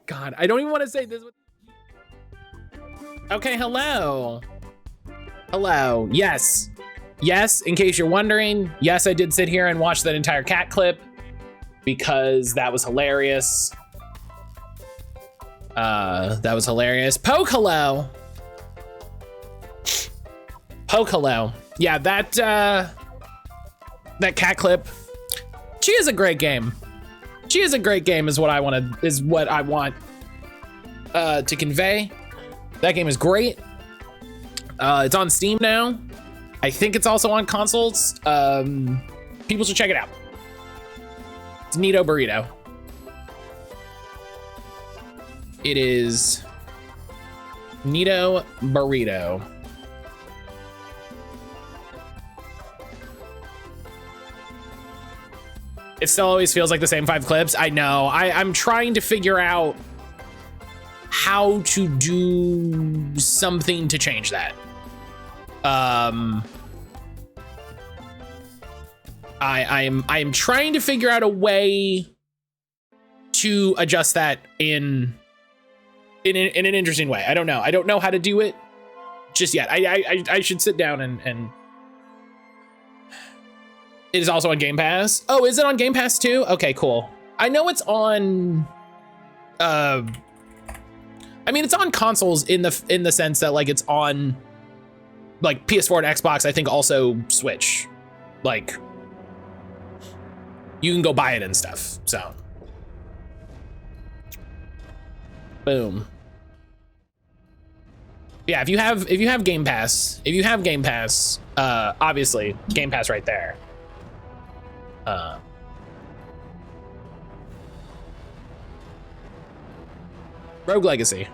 God, I don't even want to say this. Okay, hello. Hello, yes. Yes, in case you're wondering, yes, I did sit here and watch that entire cat clip because that was hilarious. That was hilarious. Poke hello. Poke hello. Yeah, that cat clip. She is a great game. She is a great game is what I want to convey. That game is great. It's on Steam now. I think it's also on consoles. People should check it out. It's Neato Burrito. It is Neato Burrito. It still always feels like the same 5 clips. I know. I'm trying to figure out how to do something to change that. I'm trying to figure out a way to adjust that in an interesting way. I don't know. I don't know how to do it just yet. I should sit down and it is also on Game Pass. Oh, is it on Game Pass too? Okay, cool. I know it's on I mean, it's on consoles in the sense that like it's on like PS4 and Xbox, I think also Switch. Like you can go buy it and stuff. So boom. Yeah, if you have Game Pass, obviously Game Pass right there. Rogue Legacy.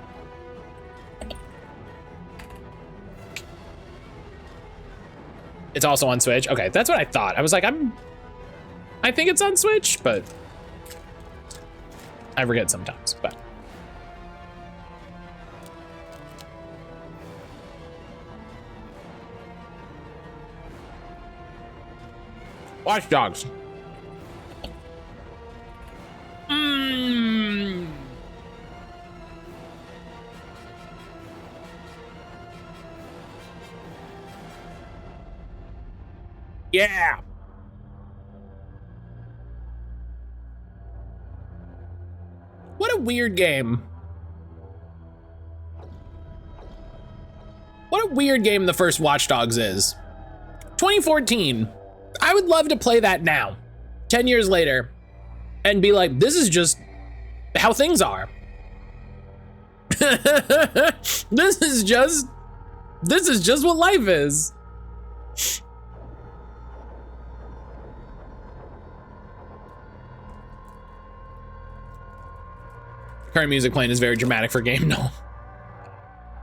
It's also on Switch. Okay, that's what I thought. I was like, I think it's on Switch, but I forget sometimes, but. Watch Dogs. Yeah. What a weird game. What a weird game the first Watch Dogs is. 2014. I would love to play that now, 10 years later, and be like, this is just how things are. This is just what life is. Current music playing is very dramatic for a game. No.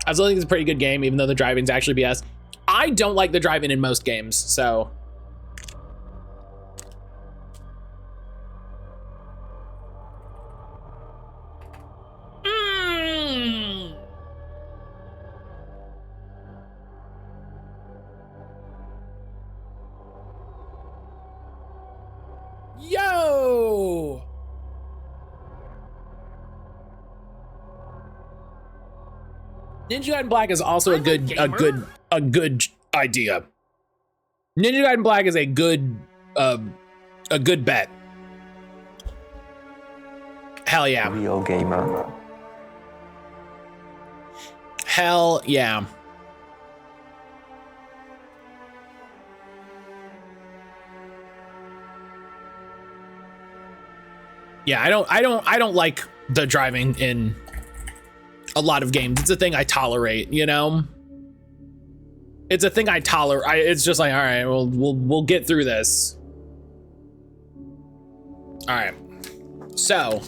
I still think it's a pretty good game, even though the driving's actually BS. I don't like the driving in most games, so. Yo! Ninja Gaiden Black is also a good idea. Ninja Gaiden Black is a good bet. Hell yeah. Real gamer. Hell yeah. Yeah, I don't like the driving in a lot of games. It's a thing I tolerate, you know? It's a thing I tolerate. It's just like, all right, we'll get through this. All right. So,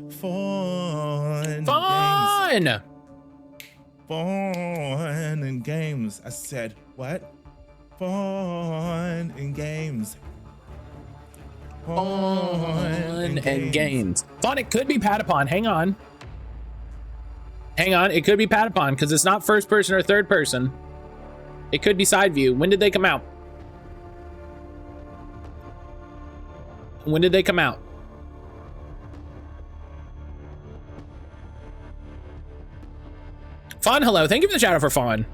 Fun. fun. Fun and games. I said, what? Fun and games. Fun and games. Fun, it could be Patapon. Hang on. Hang on, it could be Patapon because it's not first person or third person. It could be side view. When did they come out? When did they come out? Fawn, hello. Thank you for the shout out for Fawn.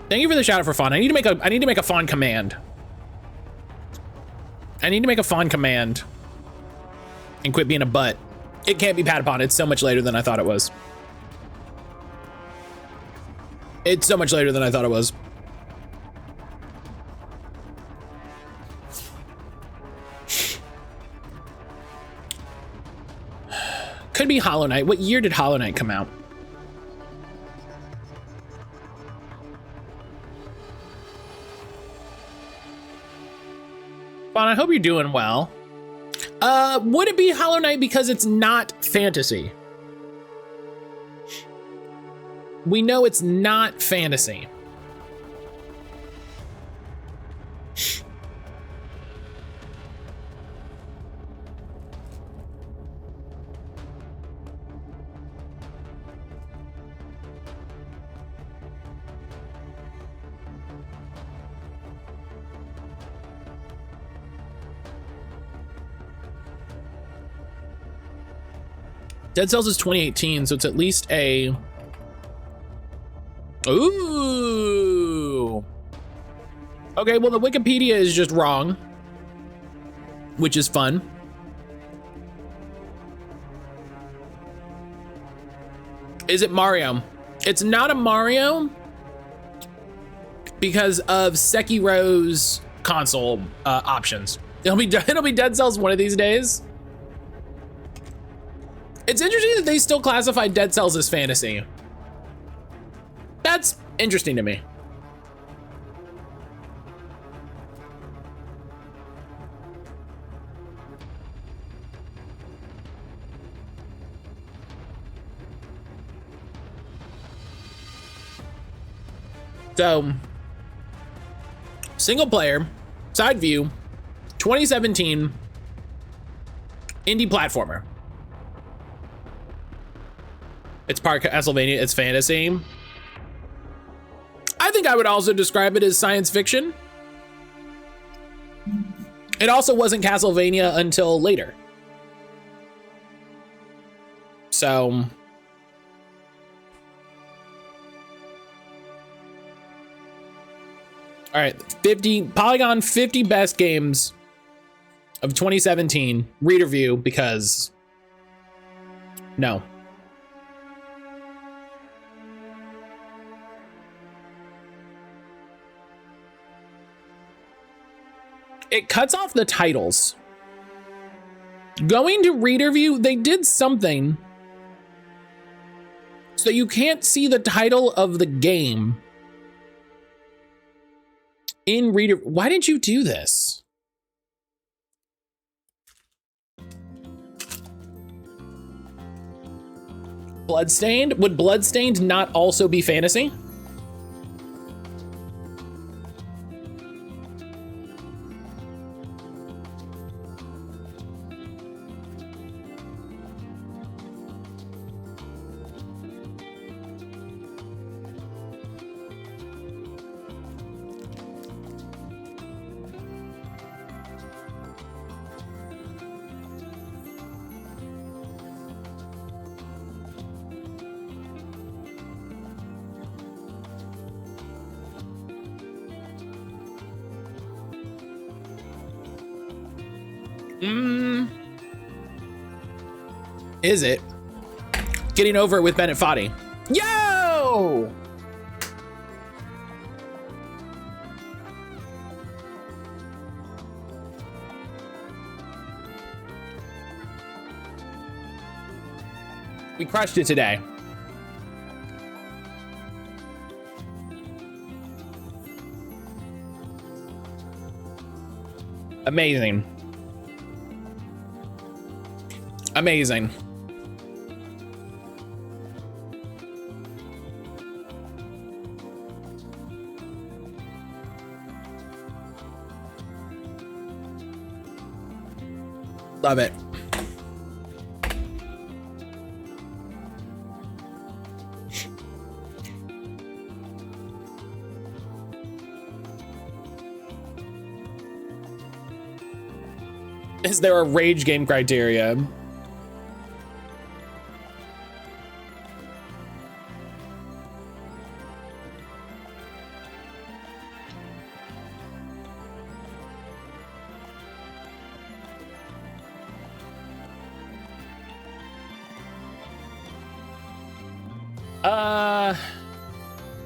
Thank you for the shout out for Fawn. I need to make a Fawn command. I need to make a Fawn command and quit being a butt. It can't be Patapon. It's so much later than I thought it was. It's so much later than I thought it was. Could be Hollow Knight. What year did Hollow Knight come out? Bon, I hope you're doing well. Would it be Hollow Knight because it's not fantasy? We know it's not fantasy. Dead Cells is 2018, so it's at least a... Ooh. Okay, well, the Wikipedia is just wrong, which is fun. Is it Mario? It's not a Mario because of Sekiro's console options. It'll be Dead Cells one of these days. It's interesting that they still classify Dead Cells as fantasy. That's interesting to me. So, single player, side view, 2017 indie platformer. It's part Castlevania, it's fantasy. I think I would also describe it as science fiction. It also wasn't Castlevania until later. So. All right, 50 Polygon 50 best games of 2017. Reader view because no. It cuts off the titles. Going to reader view, they did something so you can't see the title of the game in reader. Why didn't you do this? Bloodstained? Would Bloodstained not also be fantasy? Is it? Getting over it with Bennett Foddy. Yo! We crushed it today. Amazing. Love it. Is there a rage game criteria?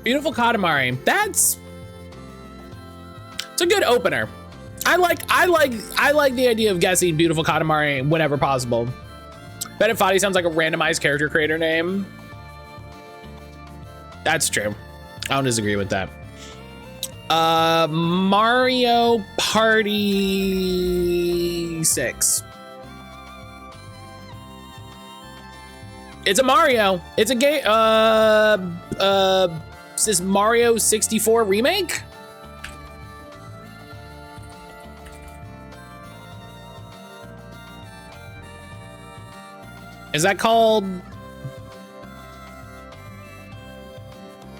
Beautiful Katamari. It's a good opener. I like the idea of guessing Beautiful Katamari whenever possible. Benefati sounds like a randomized character creator name. That's true. I don't disagree with that. Mario Party 6. It's a Mario. It's a game. Is this Mario 64 remake? Is that called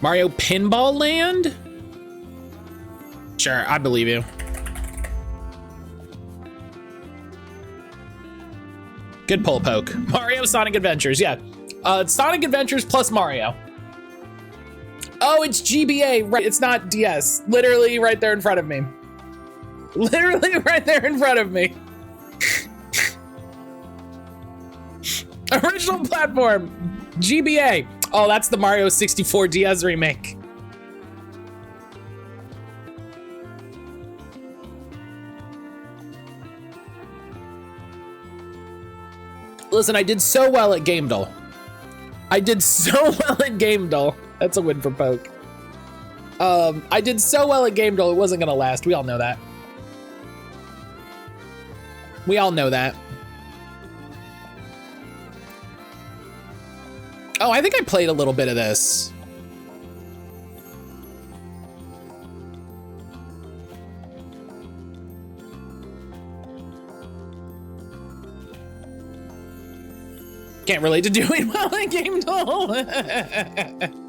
Mario Pinball Land? Sure, I believe you. Good pull poke. Mario Sonic Adventures, yeah. It's Sonic Adventures plus Mario. Oh, it's GBA, right? It's not DS. Literally right there in front of me. Literally right there in front of me. Original platform, GBA. Oh, that's the Mario 64 DS remake. Listen, I did so well at Gamedal. I did so well at Gamedal. That's a win for Poke. I did so well at Gamedal, it wasn't gonna last. We all know that. We all know that. Oh, I think I played a little bit of this. Can't relate to doing well at Gamedal.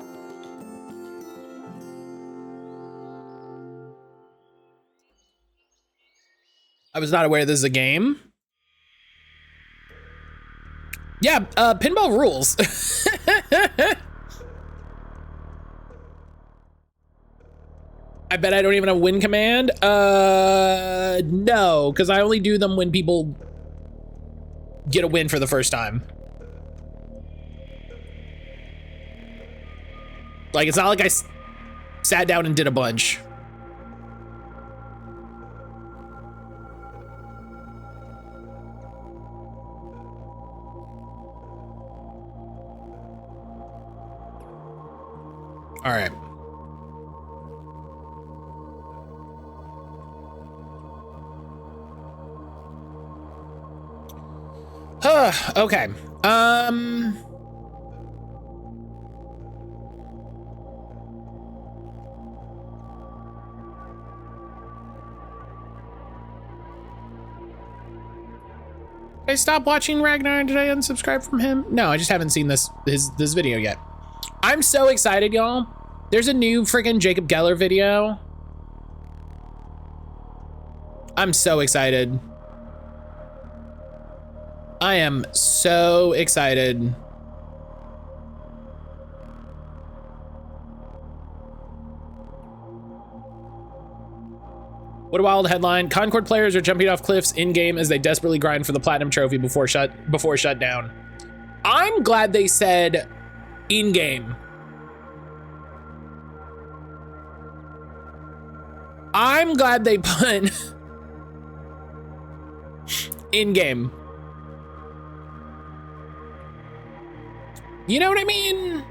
I was not aware this is a game. Yeah, pinball rules. I bet I don't even have a win command. No, because I only do them when people get a win for the first time. Like, it's not like I sat down and did a bunch. All right. Okay. I stopped watching Ragnar and did I unsubscribe from him? No, I just haven't seen this video yet. I'm so excited, y'all. There's a new freaking Jacob Geller video. I'm so excited. I am so excited. What a wild headline. Concord players are jumping off cliffs in-game as they desperately grind for the platinum trophy before shutdown. I'm glad they said in-game. I'm glad they put in-game. You know what I mean?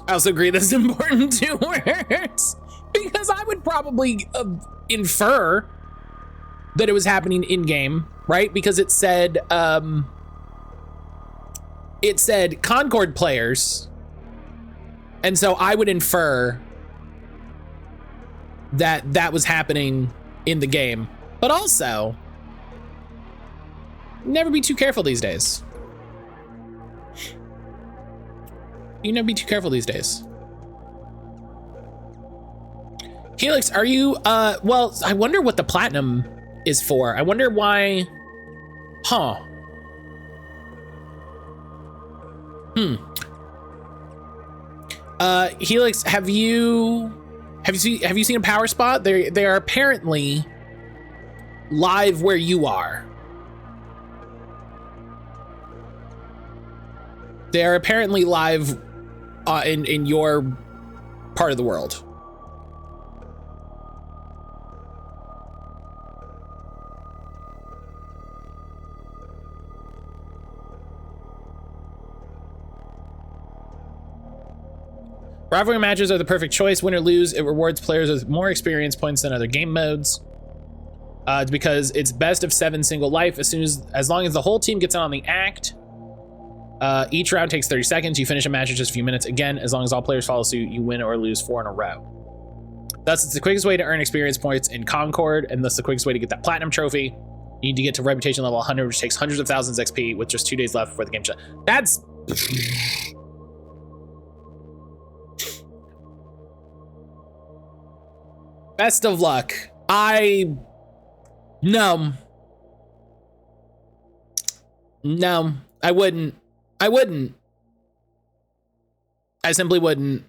I also agree that's important two words because I would probably infer that it was happening in-game, right? Because it said Concord players. And so I would infer that that was happening in the game. But also, never be too careful these days. You never be too careful these days. Helix, are you, well, I wonder what the platinum is for. I wonder why, huh? Helix, have you seen a power spot? They are apparently live where you are. They are apparently live in your part of the world. Rivalry matches are the perfect choice. Win or lose, it rewards players with more experience points than other game modes. It's because it's best of 7 single life. As long as the whole team gets in on the act, each round takes 30 seconds. You finish a match in just a few minutes. Again, as long as all players follow suit, you win or lose 4 in a row. Thus, it's the quickest way to earn experience points in Concord, and thus the quickest way to get that platinum trophy. You need to get to reputation level 100, which takes hundreds of thousands XP with just 2 days left before the game shut. That's best of luck. No, I wouldn't. I simply wouldn't.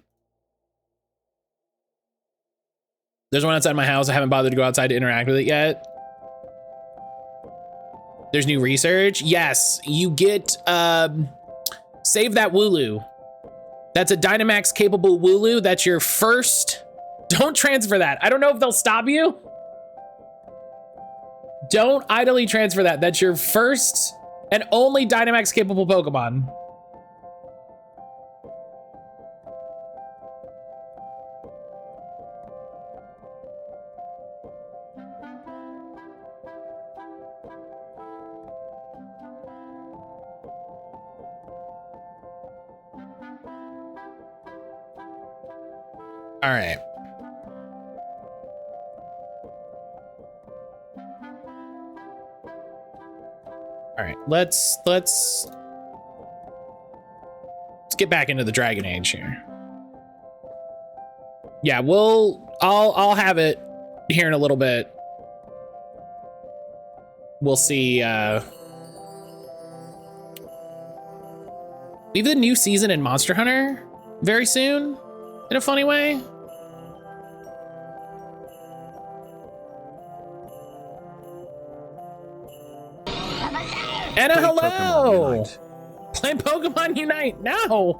There's one outside my house. I haven't bothered to go outside to interact with it yet. There's new research. Yes, you get, save that Wooloo. That's a Dynamax capable Wooloo. That's your first. Don't transfer that. I don't know if they'll stop you. Don't idly transfer that. That's your first and only Dynamax capable Pokemon. All right. All right, let's get back into the Dragon Age here. Yeah, I'll have it here in a little bit. We'll see. We have the new season in Monster Hunter very soon, in a funny way. Anna, hello! Playing Pokemon Unite. No!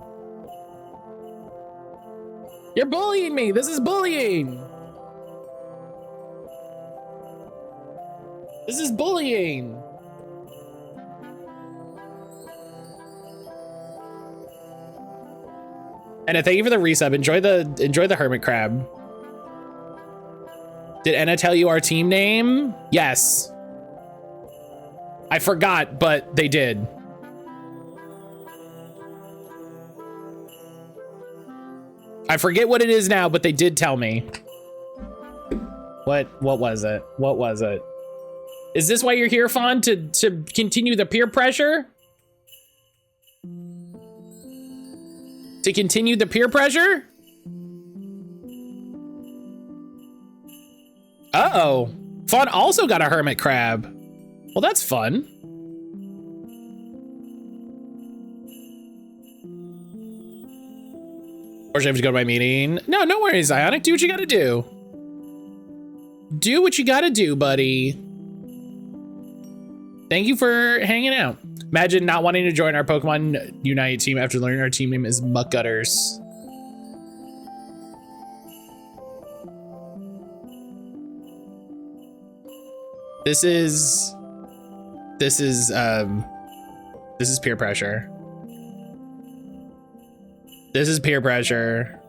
You're bullying me. This is bullying. This is bullying. Anna, thank you for the resub. Enjoy the hermit crab. Did Anna tell you our team name? Yes. I forgot, but they did. I forget what it is now, but they did tell me. What was it? What was it? Is this why you're here, Fawn? To continue the peer pressure? To continue the peer pressure? Uh-oh. Fawn also got a hermit crab. Well, that's fun. Or should I have to go to my meeting? No, no worries, Ionic. Do what you gotta do. Do what you gotta do, buddy. Thank you for hanging out. Imagine not wanting to join our Pokemon Unite team after learning our team name is Muckgutters. This is peer pressure. This is peer pressure.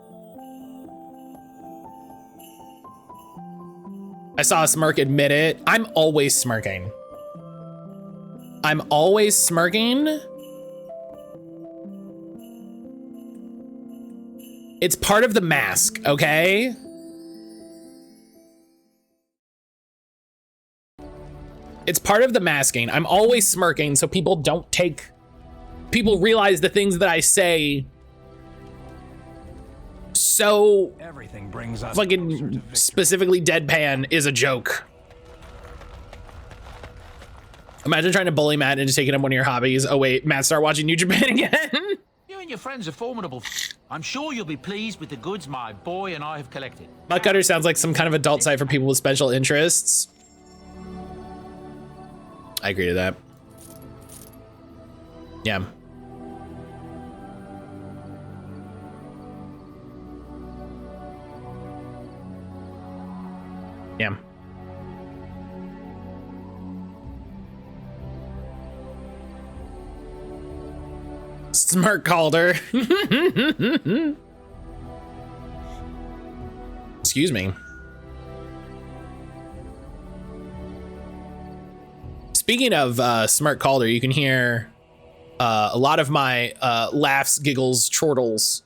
I saw a smirk, admit it. I'm always smirking. I'm always smirking. It's part of the mask, okay? It's part of the masking. I'm always smirking so people realize the things that I say so Everything brings us fucking specifically deadpan is a joke. Imagine trying to bully Matt into taking up one of your hobbies. Oh wait, Matt, start watching New Japan again. You and your friends are formidable. I'm sure you'll be pleased with the goods my boy and I have collected. Buttcutter sounds like some kind of adult site for people with special interests. I agree to that. Yeah. Yeah. Smart Calder. Excuse me. Speaking of Smart Calder, you can hear a lot of my laughs, giggles, chortles,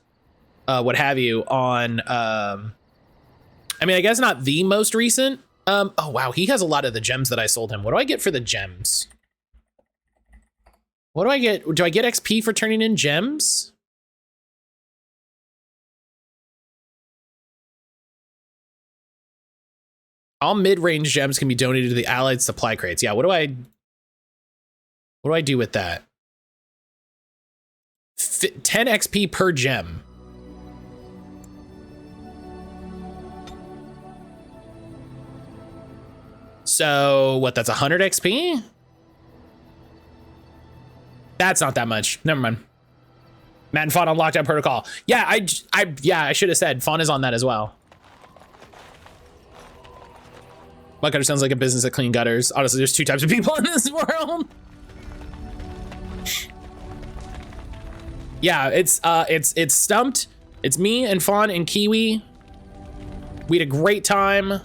what have you on, I mean, I guess not the most recent. Oh, wow. He has a lot of the gems that I sold him. What do I get for the gems? What do I get? Do I get XP for turning in gems? All mid-range gems can be donated to the Allied supply crates. Yeah, what do I do with that? 10 XP per gem. So what, that's 100 XP? That's not that much. Never mind. Matt and Fawn on Lockdown Protocol. Yeah, I should have said Fawn is on that as well. My gutter sounds like a business that clean gutters. Honestly, there's 2 types of people in this world. Yeah, it's Stumped. It's me and Fawn and Kiwi. We had a great time.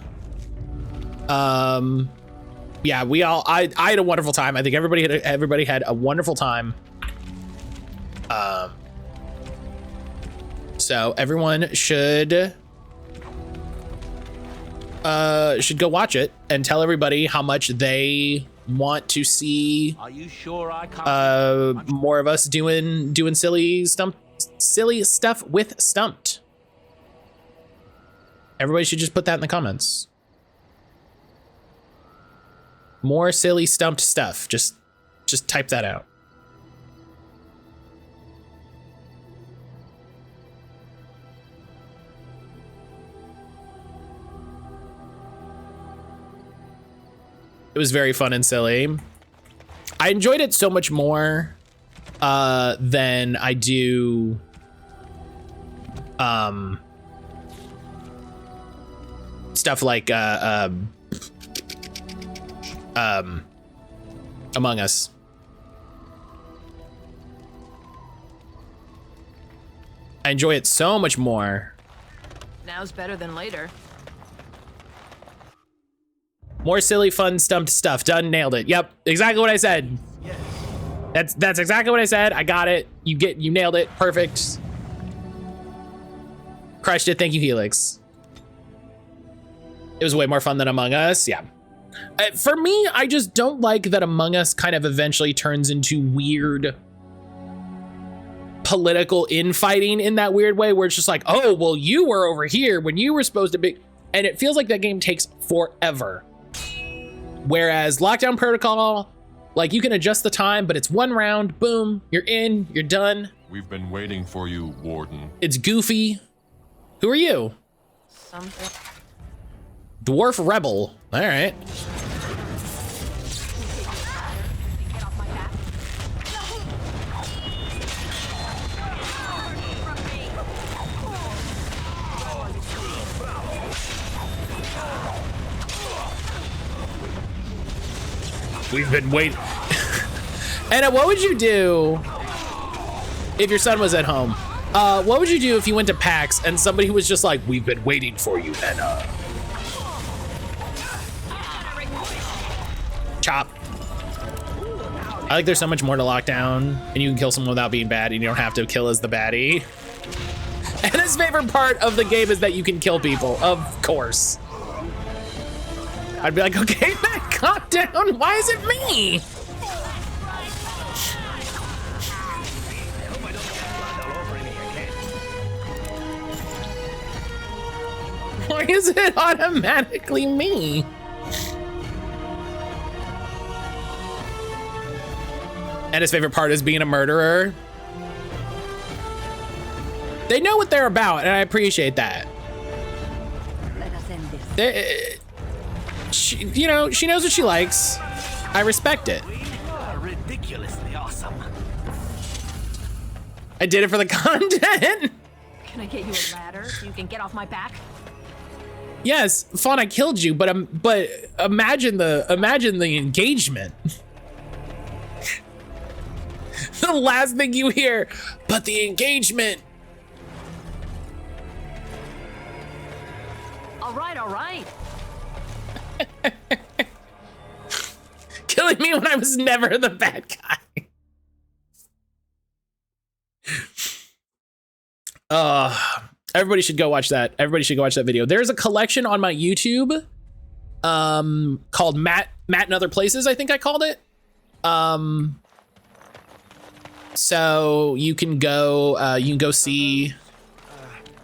Yeah, I had a wonderful time. I think everybody had a wonderful time. So everyone should go watch it and tell everybody how much they want to see. Are you sure I can't? More of us doing silly stuff with Stumped. Everybody should just put that in the comments. More silly Stumped stuff. Just type that out. It was very fun and silly. I enjoyed it so much more than I do stuff like Among Us. I enjoy it so much more. Now's better than later. More silly, fun, Stumped stuff. Done. Nailed it. Yep. Exactly what I said. Yes. That's exactly what I said. I got it. You nailed it. Perfect. Crushed it. Thank you, Helix. It was way more fun than Among Us. Yeah. For me, I just don't like that Among Us kind of eventually turns into weird political infighting in that weird way where it's just like, oh, well, you were over here when you were supposed to be. And it feels like that game takes forever. Whereas Lockdown Protocol, like you can adjust the time, but it's one round, boom, you're in, you're done. We've been waiting for you, Warden. It's goofy. Who are you? Something. Dwarf Rebel. All right. We've been waiting. Anna, what would you do if your son was at home? What would you do if you went to PAX and somebody was just like, we've been waiting for you, Anna? Chop. I like there's so much more to Lockdown, and you can kill someone without being bad, and you don't have to kill as the baddie. And his favorite part of the game is that you can kill people, of course. I'd be like, okay, Nick. Calm down. Why is it me? Why is it automatically me? And his favorite part is being a murderer. They know what they're about, and I appreciate that. Let us end this. She knows what she likes. I respect it. Ridiculously awesome. I did it for the content. Can I get you a ladder so you can get off my back? Yes, Fawn, I killed you, but imagine the engagement. The last thing you hear, but the engagement. All right. Killing me when I was never the bad guy. Everybody should go watch that. Everybody should go watch that video. There's a collection on my YouTube called Matt in Other Places, I think I called it. So you can go see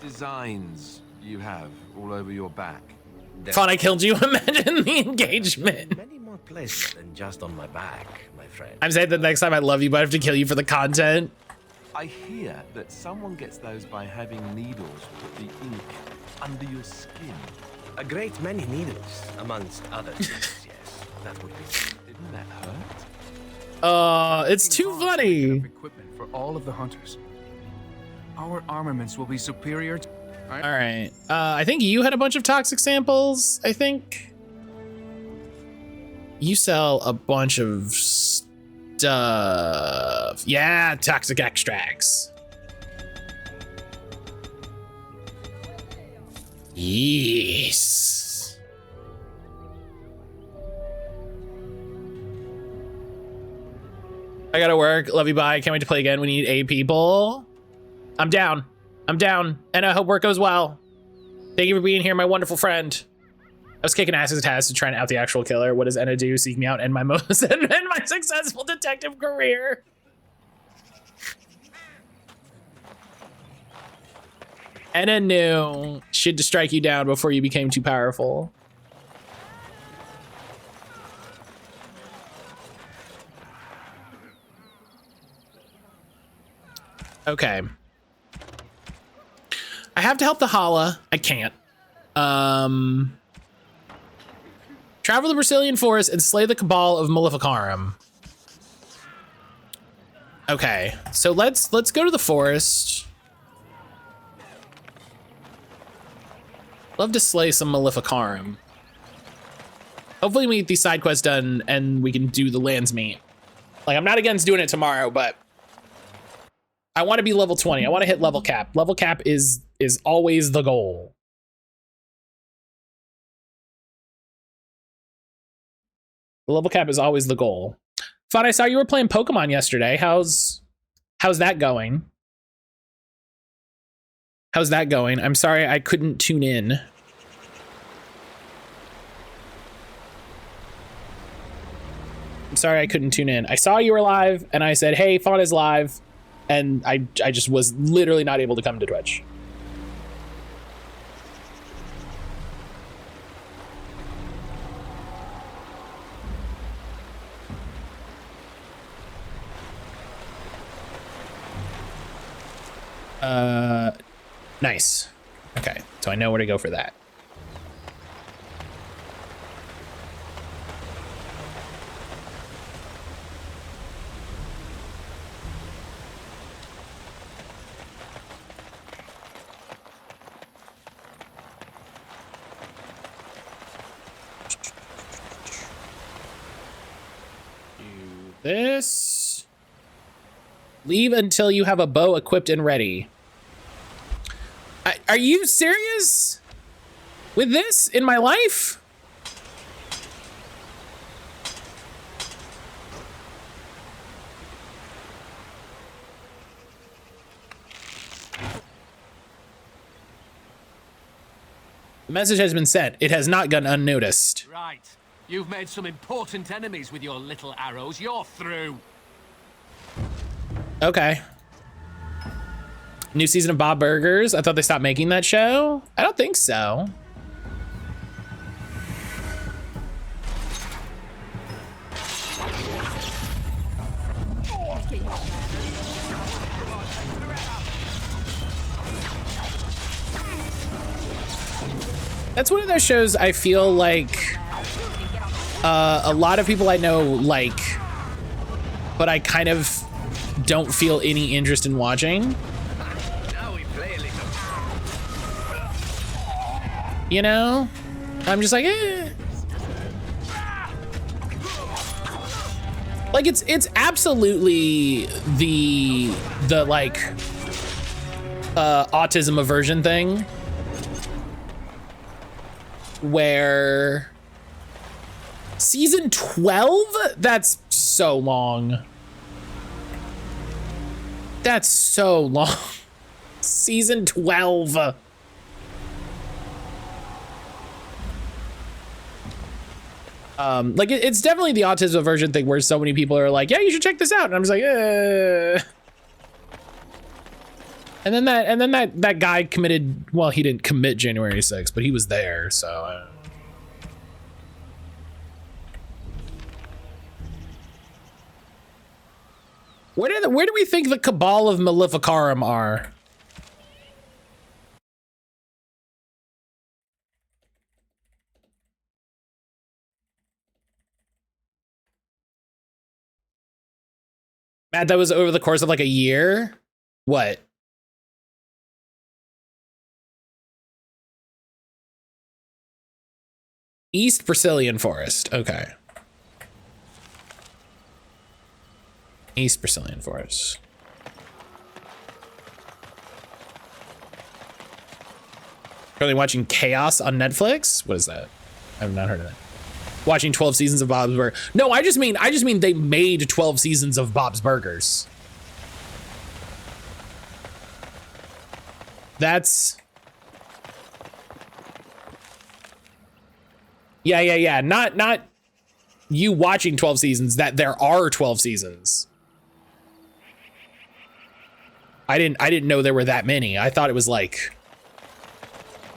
designs you have all over your back. Thought I killed you. Imagine the engagement. Many more places than just on my back, my friend. I'm saying that next time I love you, but I have to kill you for the content. I hear that someone gets those by having needles put the ink under your skin. A great many needles, amongst other things, yes. That would be. Didn't that hurt? It's too funny. Equipment for all of the hunters. Our armaments will be superior to... All right. I think you had a bunch of toxic samples. I think you sell a bunch of stuff. Yeah, toxic extracts. Yes. I gotta work. Love you. Bye. Can't wait to play again. We need 8 people. I'm down. And I hope work goes well. Thank you for being here, my wonderful friend. I was kicking ass as a task to try and out the actual killer. What does Enna do? Seek me out and my most and my successful detective career. Enna knew she had to strike you down before you became too powerful. Okay. I have to help the Hala. I can't. Travel the Brazilian forest and slay the cabal of Maleficarum. Okay, so let's go to the forest. Love to slay some Maleficarum. Hopefully we get these side quests done and we can do the lands meet. Like, I'm not against doing it tomorrow, but I want to be level 20. I want to hit level cap. Level cap is always the goal. The level cap is always the goal. Thought I saw you were playing Pokemon yesterday. How's that going? How's that going? I'm sorry I couldn't tune in. I'm sorry I couldn't tune in. I saw you were live and I said, hey, Fawn is live. And I just was literally not able to come to Twitch. Nice. Okay, so I know where to go for that. This. Leave until you have a bow equipped and ready. Are you serious? With this in my life? The message has been sent. It has not gone unnoticed. Right. You've made some important enemies with your little arrows. You're through. Okay. New season of Bob Burgers. I thought they stopped making that show. I don't think so. That's one of those shows I feel like a lot of people I know like, but I kind of don't feel any interest in watching. You know? I'm just like, eh. Like it's absolutely the like autism aversion thing where season 12, that's so long. That's so long. Season 12. Like it's definitely the autism aversion thing where so many people are like, yeah, you should check this out. And I'm just like, And then that guy committed, well, he didn't commit January 6th, but he was there, so. Where do we think the Cabal of Maleficarum are? Matt, that was over the course of like a year? What? East Brazilian Forest, okay. East Brazilian Forest. Currently watching Chaos on Netflix? What is that? I have not heard of that. Watching 12 seasons of Bob's Burgers. No, I just mean they made 12 seasons of Bob's Burgers. That's... Yeah. Not you watching 12 seasons, that there are 12 seasons. I didn't know there were that many. I thought it was like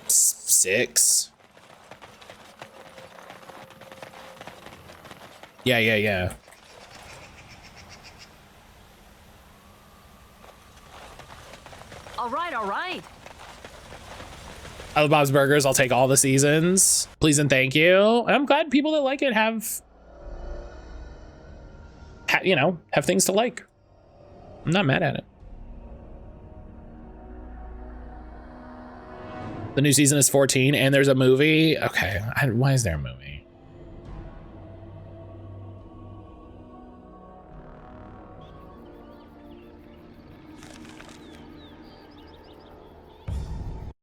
6. Yeah. All right. I love Bob's Burgers. I'll take all the seasons. Please and thank you. I'm glad people that like it have things to like. I'm not mad at it. The new season is 14 and there's a movie. Okay, why is there a movie?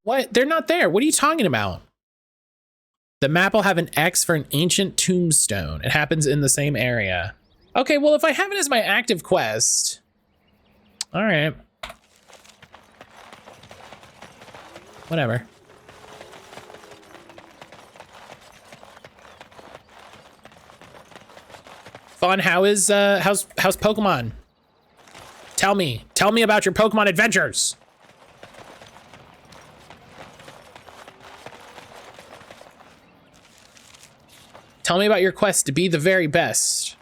What? They're not there. What are you talking about? The map will have an X for an ancient tombstone. It happens in the same area. Okay, well, if I have it as my active quest. All right. Whatever. Fawn, how's Pokemon? Tell me about your Pokemon adventures. Tell me about your quest to be the very best.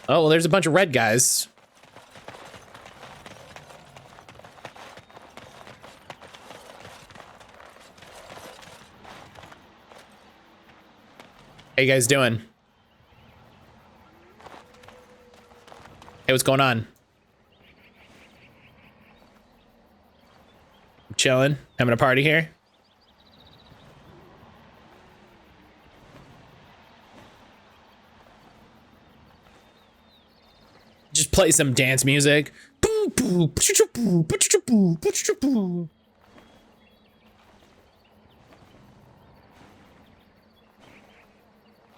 Oh, well, there's a bunch of red guys. How you guys doing? Hey, what's going on? Chilling, having a party here. Just play some dance music.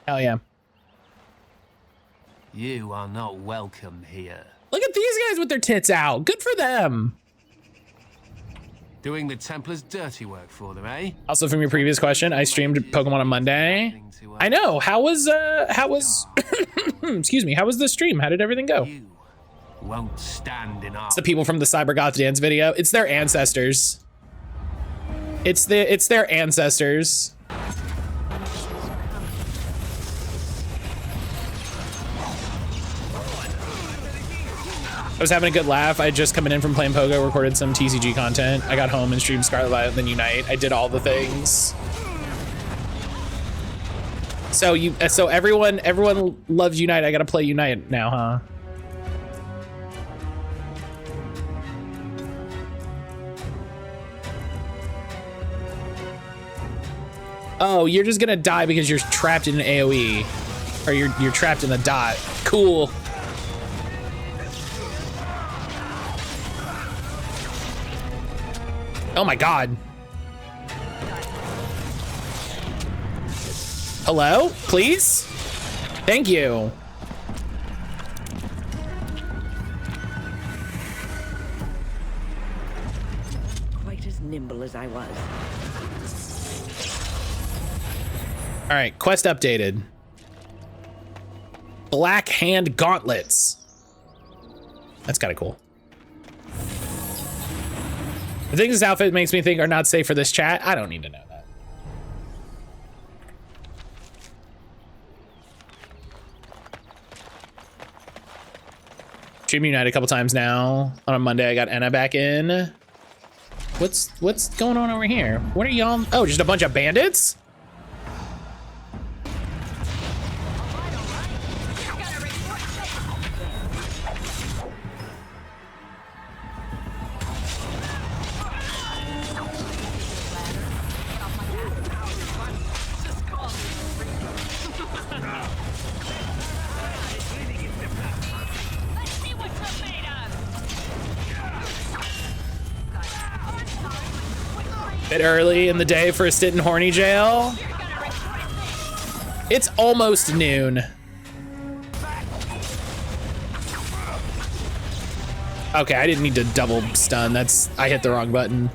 Hell yeah. You are not welcome here. Look at these guys with their tits out. Good for them. Doing the Templars' dirty work for them, eh? Also, from your previous question, I streamed Pokemon on Monday. I know. How was excuse me, how was the stream? How did everything go? You won't stand in our It's the people from the Cybergoth dance video. It's their ancestors. It's their ancestors. I was having a good laugh. I had just coming in from playing Pogo, recorded some TCG content. I got home and streamed Scarlet Violet, then Unite. I did all the things. So everyone loves Unite. I gotta play Unite now, huh? Oh, you're just gonna die because you're trapped in an AoE, or you're trapped in a dot. Cool. Oh my God. Hello, please? Thank you. Quite as nimble as I was. All right, quest updated. Black Hand Gauntlets. That's kind of cool. The things this outfit makes me think are not safe for this chat. I don't need to know that. Stream Unite a couple times now. On a Monday, I got Enna back in. What's going on over here? What are y'all? Oh, just a bunch of bandits? Bit early in the day for a stint in horny jail. It's almost noon. Okay, I didn't need to double stun. I hit the wrong button.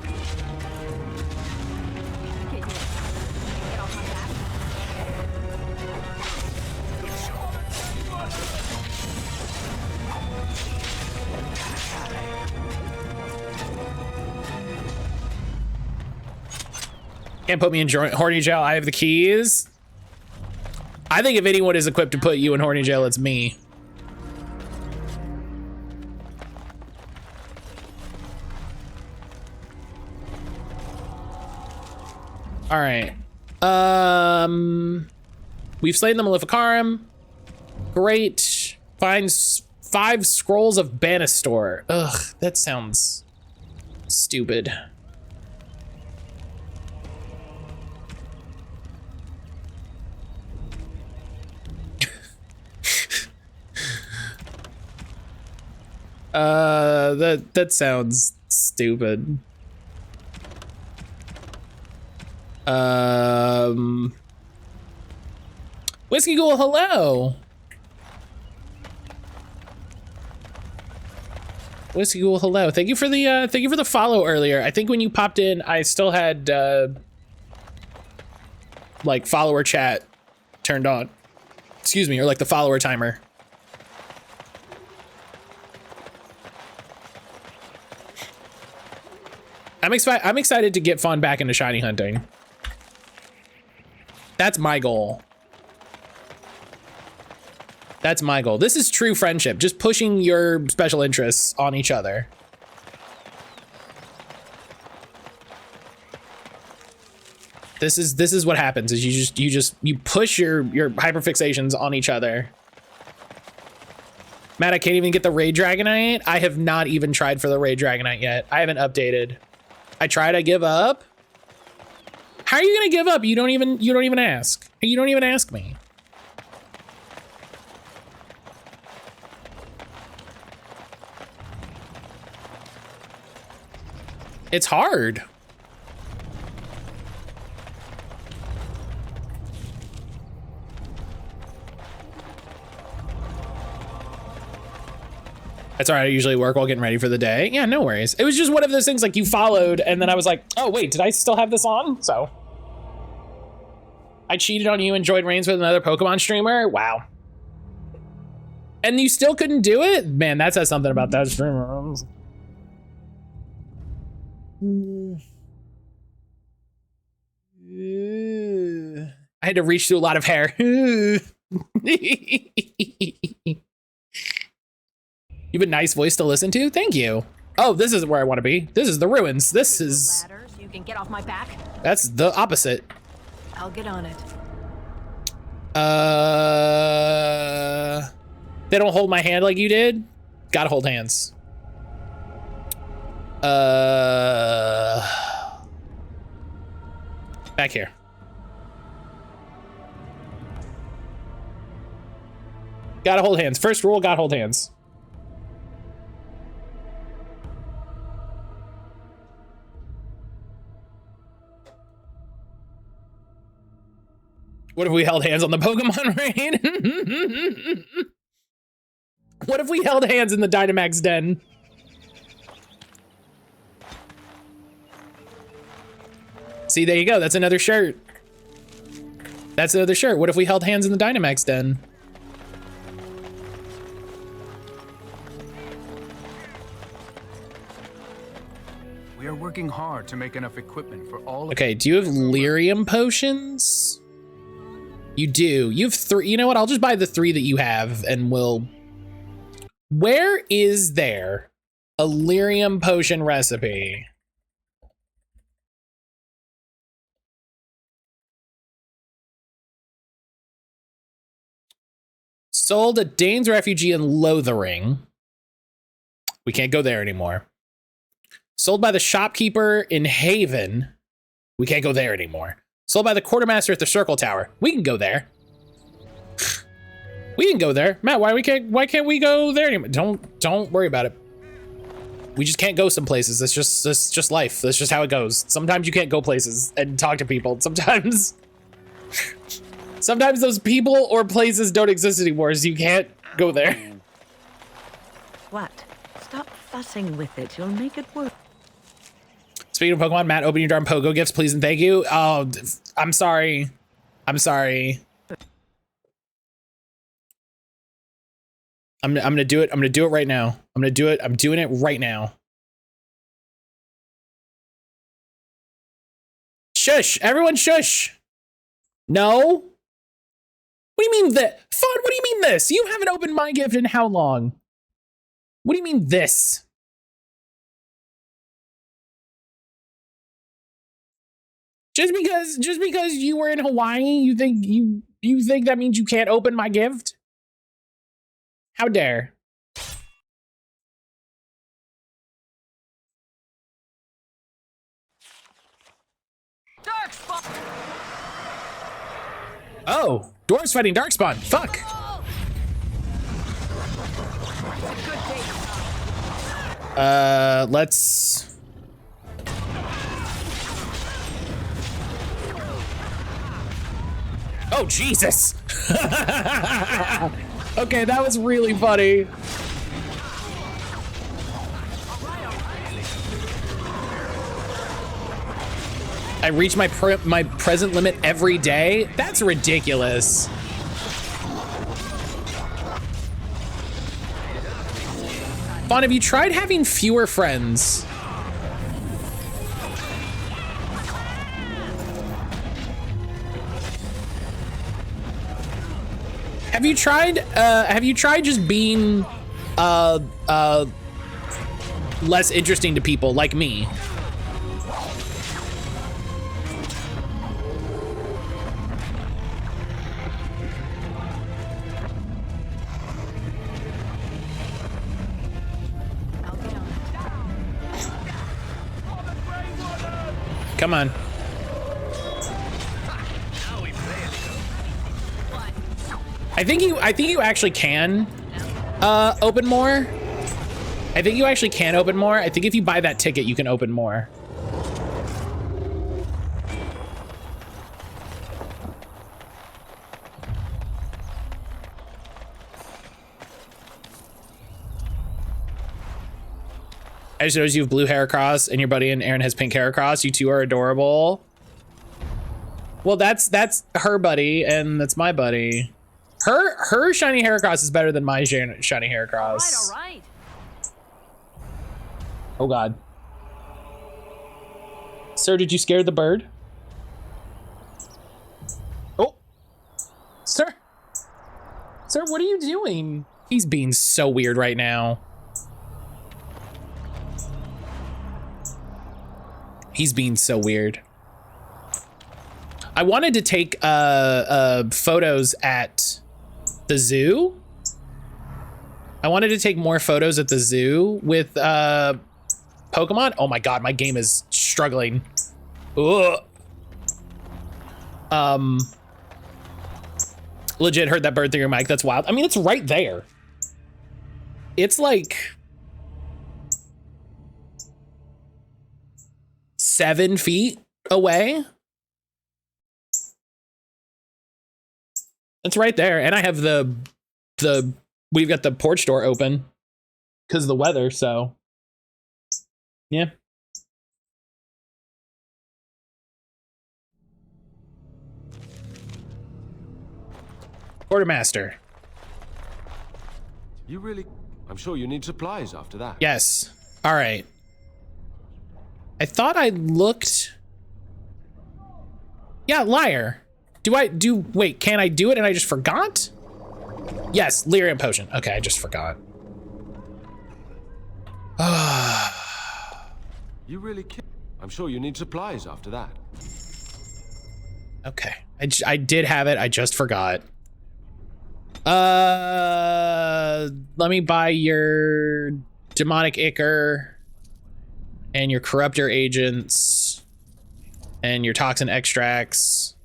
Can't put me in horny jail. I have the keys. I think if anyone is equipped to put you in horny jail, it's me. All right. We've slain the Maleficarum. Great. Finds 5 scrolls of Banistor. Ugh, that sounds stupid. That sounds stupid. Whiskey Ghoul, hello. Whiskey Ghoul, hello. Thank you for the follow earlier. I think when you popped in, I still had like follower chat turned on. Excuse me, or like the follower timer. I'm excited to get Fawn back into shiny hunting. That's my goal. That's my goal. This is true friendship, just pushing your special interests on each other. This is what happens is you push your hyperfixations on each other. Matt, I can't even get the Raid Dragonite. I have not even tried for the Raid Dragonite yet. I haven't updated. I tried, I give up. How are you gonna give up? You don't even ask. You don't even ask me. It's hard. That's all right. I usually work while getting ready for the day. Yeah, no worries. It was just one of those things like you followed and then I was like, oh wait, did I still have this on? So I cheated on you and joined Reigns with another Pokemon streamer. Wow. And you still couldn't do it? Man, that says something about that streamer. I had to reach through a lot of hair. You have a nice voice to listen to. Thank you. Oh, this is where I want to be. This is the ruins. This is. Ladder so you can get off my back. That's the opposite. I'll get on it. They don't hold my hand like you did. Gotta hold hands. Back here. Gotta hold hands. First rule, gotta hold hands. What if we held hands on the Pokemon raid? What if we held hands in the Dynamax den? See, there you go. That's another shirt. That's another shirt. What if we held hands in the Dynamax den? We are working hard to make enough equipment for all. Okay, do you have lyrium potions? You do. You have 3. You know what? I'll just buy the 3 that you have and we'll... Where is there a lyrium potion recipe? Sold at Dane's Refugee in Lothering. We can't go there anymore. Sold by the shopkeeper in Haven. We can't go there anymore. Sold by the quartermaster at the Circle Tower. We can go there. We can go there. Matt, why can't we go there anymore? Don't worry about it. We just can't go some places. That's just life. That's just how it goes. Sometimes you can't go places and talk to people. Sometimes those people or places don't exist anymore, so you can't go there. What? Stop fussing with it. You'll make it work. Speaking of Pokemon, Matt, open your darn Pogo gifts, please and thank you. Oh, I'm sorry. I'm sorry. I'm gonna do it. I'm gonna do it right now. I'm gonna do it. I'm doing it right now. Shush! Everyone shush! No? What do you mean that? Fun, what do you mean this? You haven't opened my gift in how long? What do you mean this? Just because you were in Hawaii, you think that means you can't open my gift? How dare? Darkspawn! Oh, dwarves fighting Darkspawn. Fuck. Let's... Oh, Jesus. Okay, that was really funny. I reach my present limit every day? That's ridiculous. Fawn, have you tried having fewer friends? Have you tried just being less interesting to people like me? Come on. I think you actually can open more. I think you actually can open more. I think if you buy that ticket, you can open more. I just noticed you have blue hair across and your buddy and Aaron has pink hair across. You two are adorable. Well, that's her buddy and that's my buddy. Her shiny hair across is better than my shiny hair across. All right. Oh God. Sir, did you scare the bird? Oh. Sir. Sir, what are you doing? He's being so weird right now. He's being so weird. I wanted to take photos at the zoo. I wanted to take more photos at the zoo with Pokemon. Oh my God, my game is struggling. Ugh. Legit heard that bird through your mic. That's wild. I mean, it's right there. It's like 7 feet away. It's right there. And I have we've got the porch door open because of the weather. So yeah. Quartermaster. You really... I'm sure you need supplies after that. Yes. All right. I thought I looked... Yeah, liar. Wait, can I do it and I just forgot? Yes, Lyrium Potion. Okay, I just forgot. You really can't. I'm sure you need supplies after that. Okay, I did have it, I just forgot. Let me buy your demonic ichor and your corruptor agents and your toxin extracts.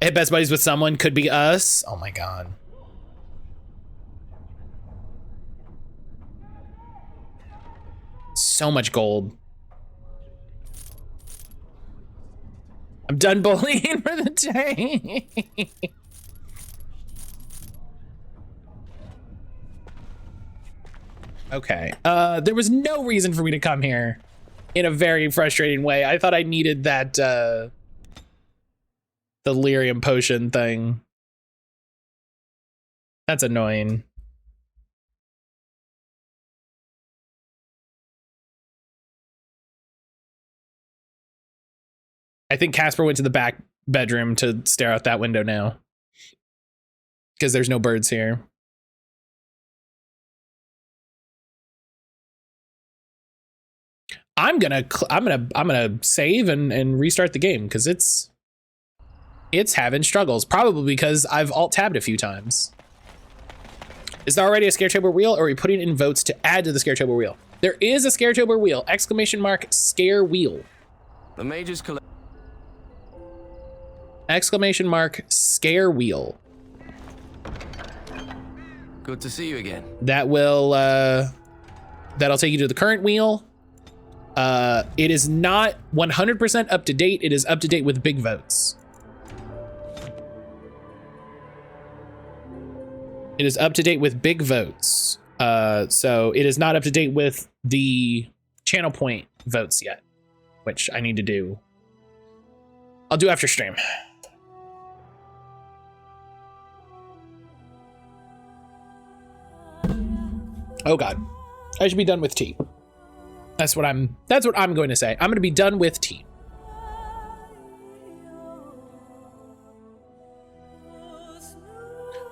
Hit best buddies with someone, could be us. Oh my God. So much gold. I'm done bullying for the day. Okay. There was no reason for me to come here in a very frustrating way. I thought I needed that, the lyrium potion thing. That's annoying. I think Casper went to the back bedroom to stare out that window now, because there's no birds here. I'm gonna save and restart the game because it's having struggles, probably because I've alt tabbed a few times. Is there already a Scaretober wheel, or are we putting in votes to add to the Scaretober wheel? There is a Scaretober wheel! Exclamation mark scare wheel. The mages collect. Exclamation mark scare wheel. Good to see you again. That will that'll take you to the current wheel. It is not 100% up to date. It is up to date with big votes. It is up to date with big votes. So it is not up to date with the channel point votes yet, which I need to do. I'll do after stream. Oh God, I should be done with tea. That's what I'm going to say. I'm going to be done with tea.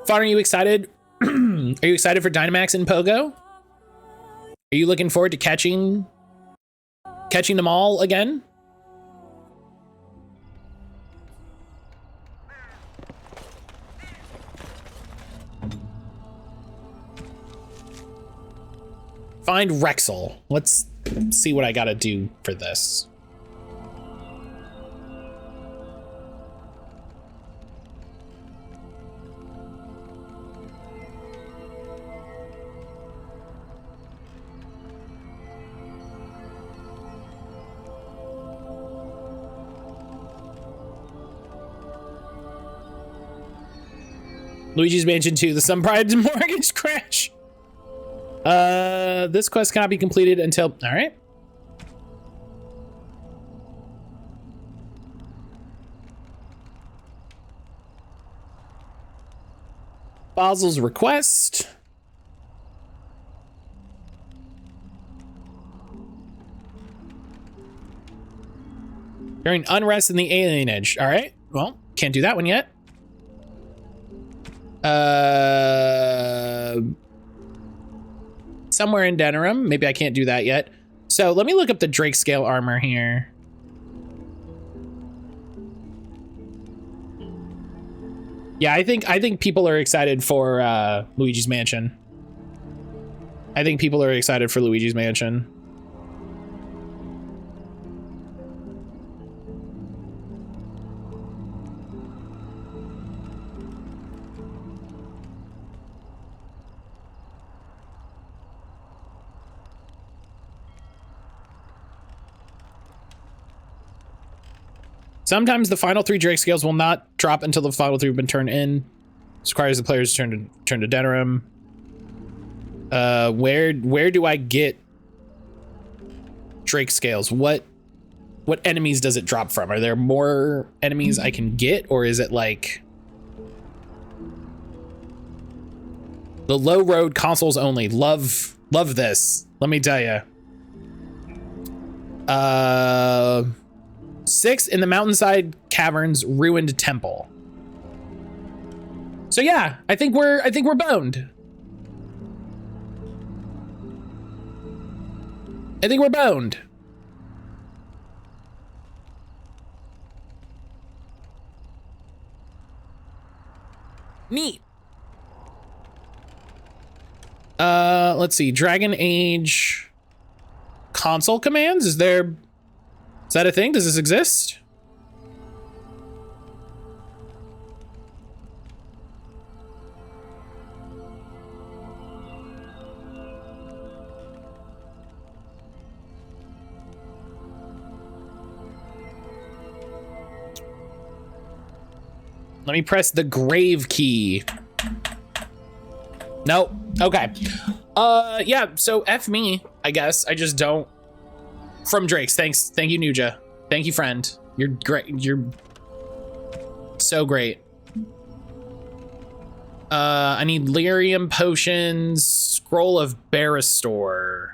Fawn, are you excited? Are you excited for Dynamax and Pogo? Are you looking forward to catching them all again? Find Rexel. Let's see what I gotta do for this. Luigi's Mansion 2, the Sun Pride mortgage crash. This quest cannot be completed until, all right. Basil's request. During unrest in the alienage. All right. Well, can't do that one yet. Somewhere in Denerim. Maybe I can't do that yet. So let me look up the Drake scale armor here. Yeah, I think people are excited for Luigi's Mansion. I think people are excited for Luigi's Mansion. Sometimes the final 3 Drake scales will not drop until the final 3 have been turned in. This requires the players to turn to Denerim. Where do I get Drake scales? What enemies does it drop from? Are there more enemies I can get, or is it like the low road consoles only? Love this. Let me tell you. 6 in the mountainside caverns ruined temple. So yeah, I think we're boned. I think we're boned. Neat. Let's see. Dragon Age console commands. Is that a thing? Does this exist? Let me press the grave key. Nope. Okay. Yeah, so F me, I guess. I just don't. From Drake's. Thanks. Thank you, Nuja. Thank you, friend. You're great. You're so great. I need lyrium potions, scroll of Barristor.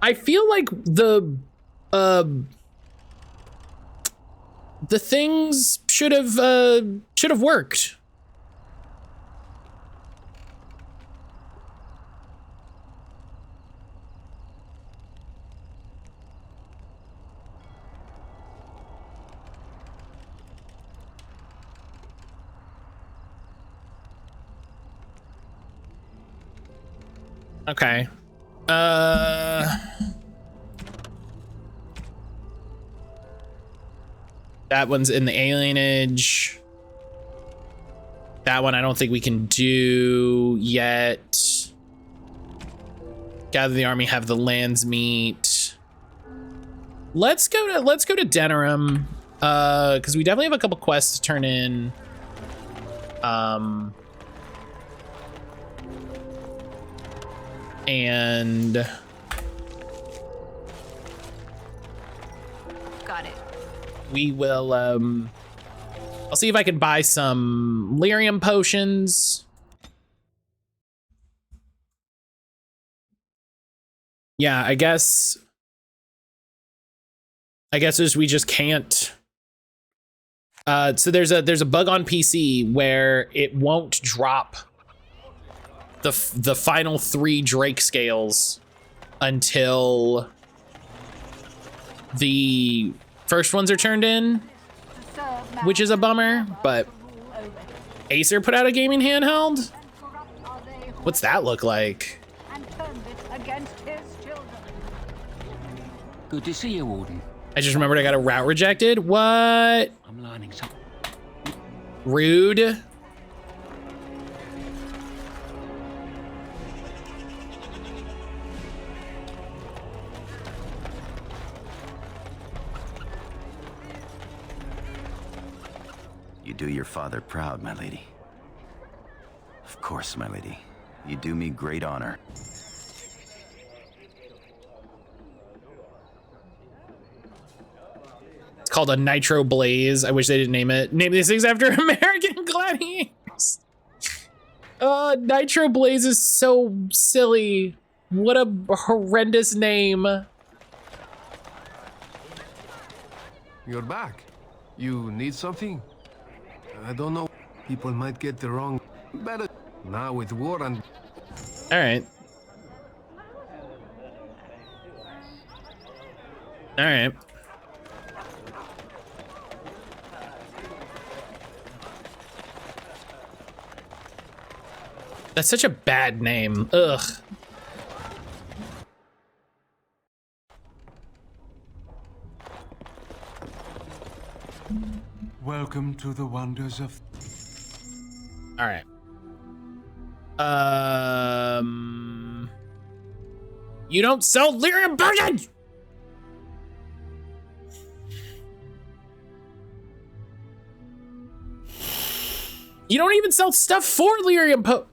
I feel like the things should have worked. Okay. That one's in the alienage. That one I don't think we can do yet. Gather the army, have the lands meet. Let's go to Denerim, because we definitely have a couple quests to turn in. And got it. We will I'll see if I can buy some lyrium potions. Yeah, I guess we just can't. So there's a bug on PC where it won't drop the final 3 Drake scales until the first ones are turned in, which is a bummer. But Acer put out a gaming handheld. What's that look like? Good to see you, Warden. I just remembered I got a route rejected. What? I'm learning something. Rude. do your father proud, my lady. Of course, my lady. You do me great honor. It's called a Nitro Blaze. I wish they didn't name these things after American gladiators. Nitro Blaze is so silly. What a horrendous name. You're back. You need something? I don't know. People might get the wrong. Better now with war and. All right. All right. That's such a bad name. Ugh. Welcome to the wonders of. All right. You don't sell lyrium potion. You don't even sell stuff for lyrium po.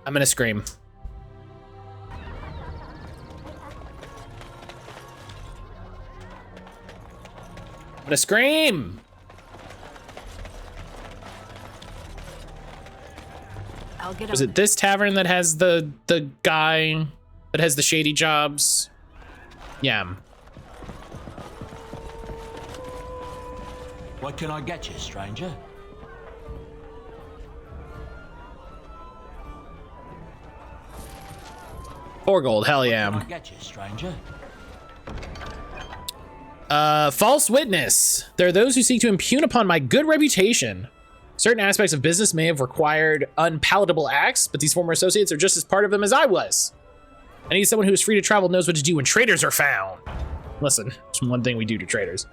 I'm gonna scream. I'm gonna scream. I'll get Was it this tavern that has the guy that has the shady jobs? Yeah. What can I get you, stranger? 4 gold, hell yeah. What can I get you, stranger? False witness. There are those who seek to impugn upon my good reputation. Certain aspects of business may have required unpalatable acts, but these former associates are just as part of them as I was. I need someone who is free to travel, knows what to do when traitors are found. Listen, it's one thing we do to traitors.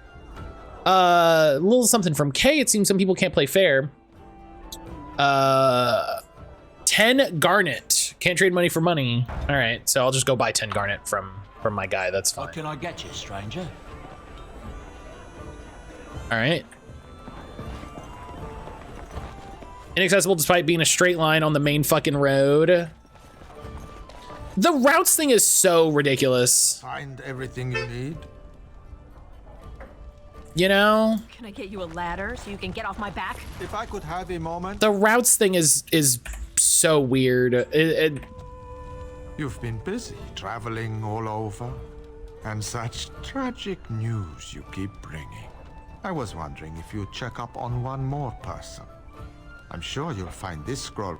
A little something from K. It seems some people can't play fair. 10 garnet. Can't trade money for money. All right, so I'll just go buy 10 garnet from my guy. That's fine. What can I get you, stranger? All right. Inaccessible despite being a straight line on the main fucking road. The routes thing is so ridiculous. Find everything you need. You know? Can I get you a ladder so you can get off my back? If I could have a moment. The routes thing is so weird. You've been busy traveling all over, and such tragic news you keep bringing. I was wondering if you'd check up on one more person. I'm sure you'll find this scroll.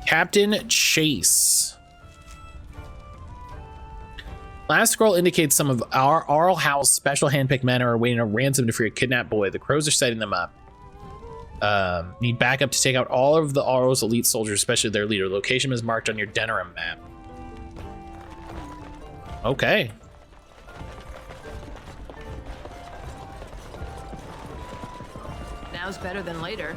Captain Chase. Last scroll indicates some of our Arl House special handpicked men are awaiting a ransom to free a kidnapped boy. The crows are setting them up. Need backup to take out all of the Arl's elite soldiers, especially their leader. Location is marked on your Denerim map. Okay. Now's better than later.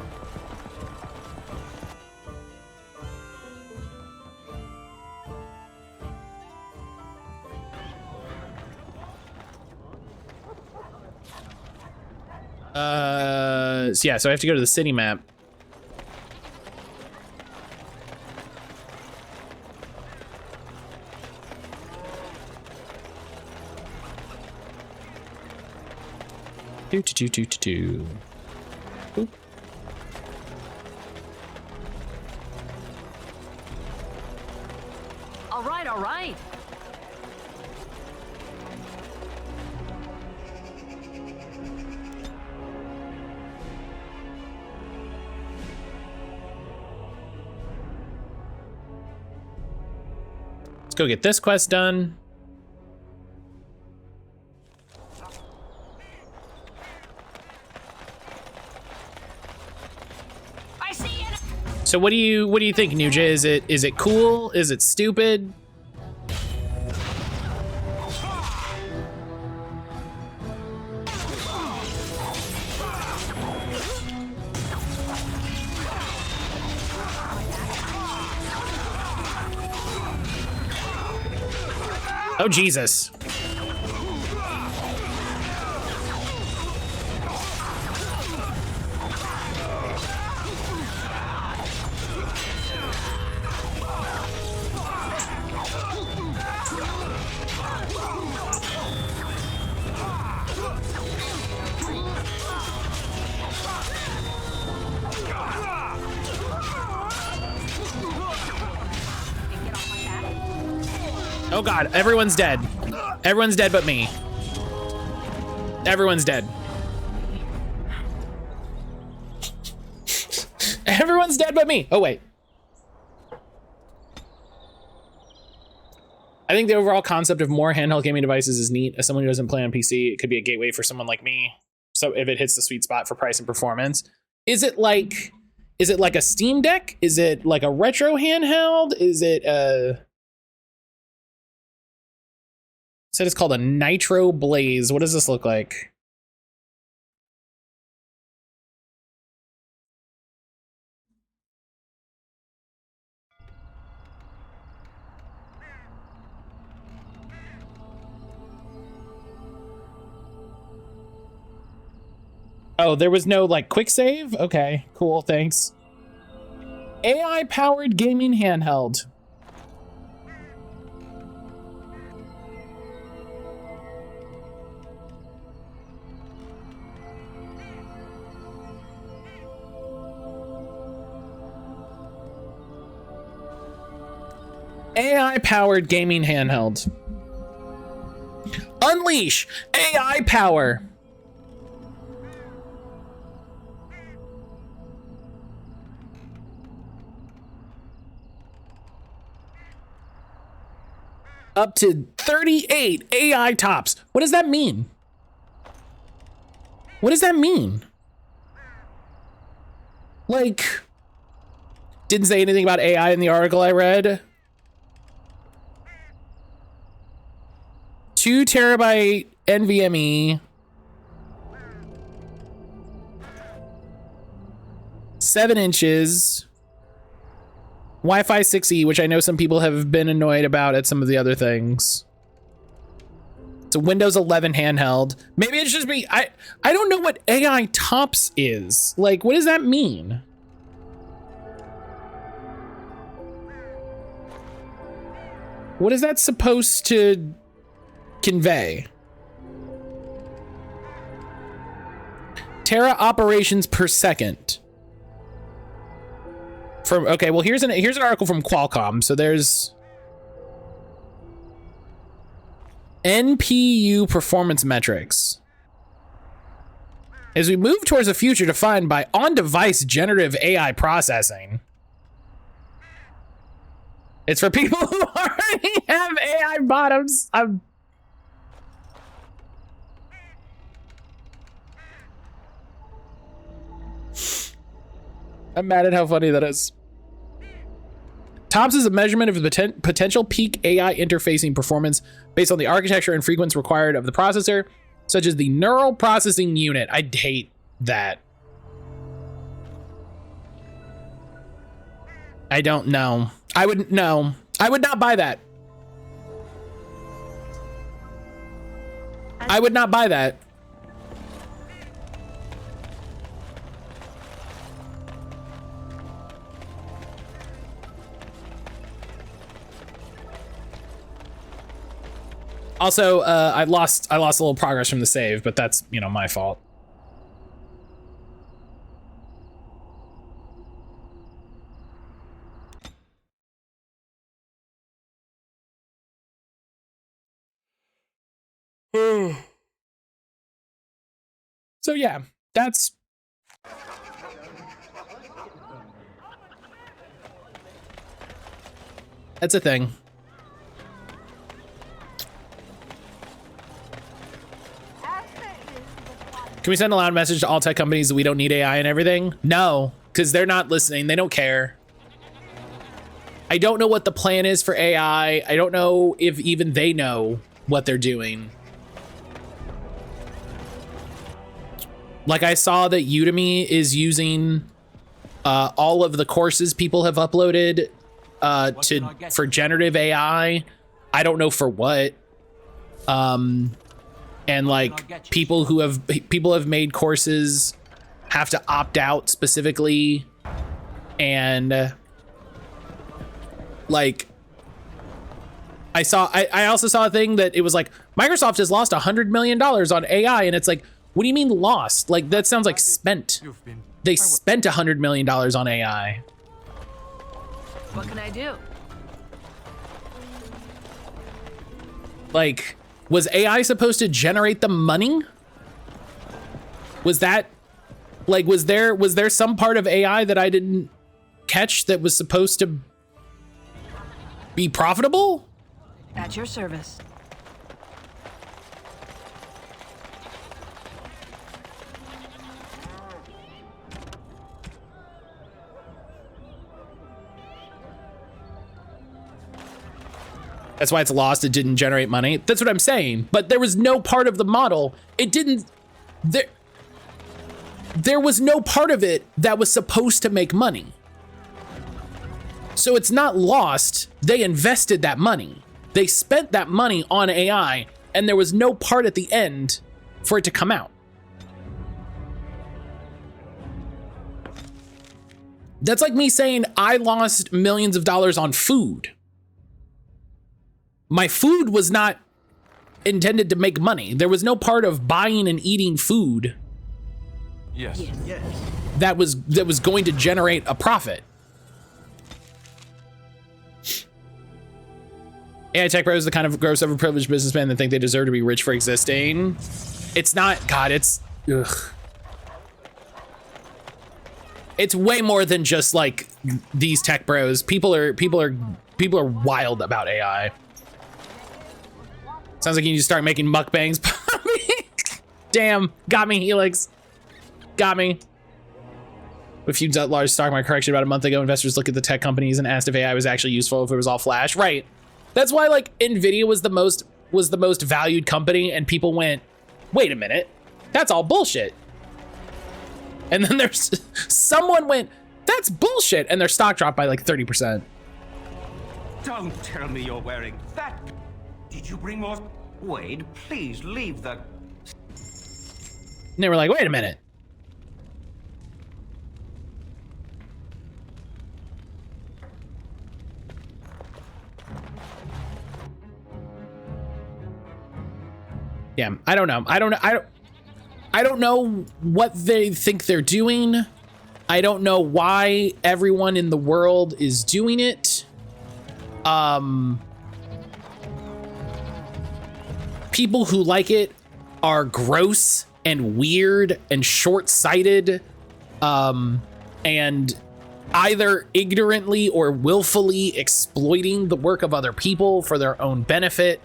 So yeah, so I have to go to the city map. Do. Boop. All right, all right. Let's go get this quest done. I see it. So what do you think, Nuja? Is it cool? Is it stupid? Oh, Jesus. Oh God, everyone's dead. Everyone's dead but me. Everyone's dead. Everyone's dead but me. Oh wait. I think the overall concept of more handheld gaming devices is neat. As someone who doesn't play on PC, it could be a gateway for someone like me. So if it hits the sweet spot for price and performance. Is it like a Steam Deck? Is it like a retro handheld? Is it said it's called a Nitro Blaze. What does this look like? Oh, there was no like quick save? Okay, cool, thanks. AI powered gaming handheld. AI-powered gaming handheld. Unleash AI power. Up to 38 AI tops. What does that mean? What does that mean? Like, didn't say anything about AI in the article I read. 2 terabyte NVMe, 7 inches, Wi-Fi 6E, which I know some people have been annoyed about at some of the other things. It's a Windows 11 handheld. Maybe it's just me. I don't know what AI tops is. Like, what does that mean? What is that supposed to convey? Tera operations per second. From okay, well here's an article from Qualcomm. So there's NPU performance metrics. As we move towards a future defined by on-device generative AI processing. It's for people who already have AI bottoms. I'm mad at how funny that is. TOPS is a measurement of the potential peak AI interfacing performance based on the architecture and frequency required of the processor, such as the neural processing unit. I hate that. I don't know. I wouldn't know. I would not buy that. I would not buy that. Also, I lost a little progress from the save, but that's, you know, my fault. So yeah, that's a thing. Can we send a loud message to all tech companies that we don't need AI and everything? No, because they're not listening. They don't care. I don't know what the plan is for AI. I don't know if even they know what they're doing. Like, I saw that Udemy is using all of the courses people have uploaded for generative AI. I don't know for what. And like people have made courses have to opt out specifically, and like I also saw a thing that it was like Microsoft has lost $100 million on AI, and it's like, what do you mean lost? Like that sounds like spent. They spent $100 million on AI. What can I do? Like, was AI supposed to generate the money? Was that like, was there some part of AI that I didn't catch that was supposed to be profitable? At your service. That's why it's lost. It didn't generate money. That's what I'm saying. But there was no part of the model. It didn't. There was no part of it that was supposed to make money. So it's not lost. They invested that money. They spent that money on AI, and there was no part at the end for it to come out. That's like me saying I lost millions of dollars on food. My food was not intended to make money. There was no part of buying and eating food that was going to generate a profit. AI tech bros, the kind of gross overprivileged businessmen that think they deserve to be rich for existing. It's not, God, it's, ugh. It's way more than just like these tech bros. People are wild about AI. Sounds like you need to start making mukbangs. Damn, got me, Helix. Got me. A few large stock market correction about a month ago, investors looked at the tech companies and asked if AI was actually useful, if it was all flash. Right. That's why like Nvidia was the most valued company, and people went, wait a minute, that's all bullshit. And then there's someone went, that's bullshit, and their stock dropped by like 30%. Don't tell me you're wearing that. Did you bring more? Wade, please leave that. And they were like, wait a minute. Yeah, I don't know. I don't know what they think they're doing. I don't know why everyone in the world is doing it. People who like it are gross and weird and short-sighted, and either ignorantly or willfully exploiting the work of other people for their own benefit.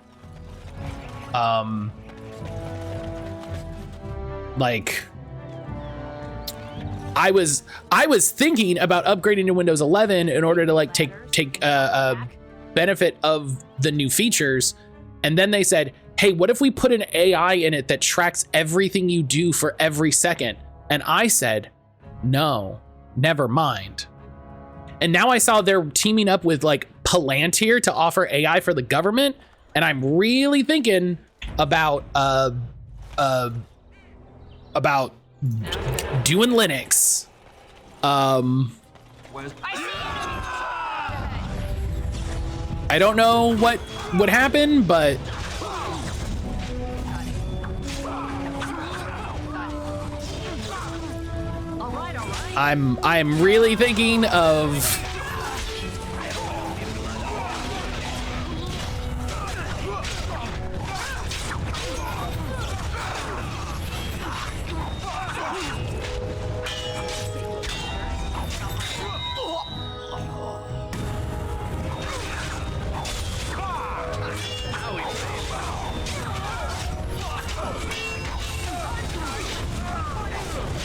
Like, I was thinking about upgrading to Windows 11 in order to like take benefit of the new features, and then they said, hey, what if we put an AI in it that tracks everything you do for every second? And I said, no, never mind. And now I saw they're teaming up with like Palantir to offer AI for the government, and I'm really thinking about doing Linux. I don't know what would happen, but I'm really thinking of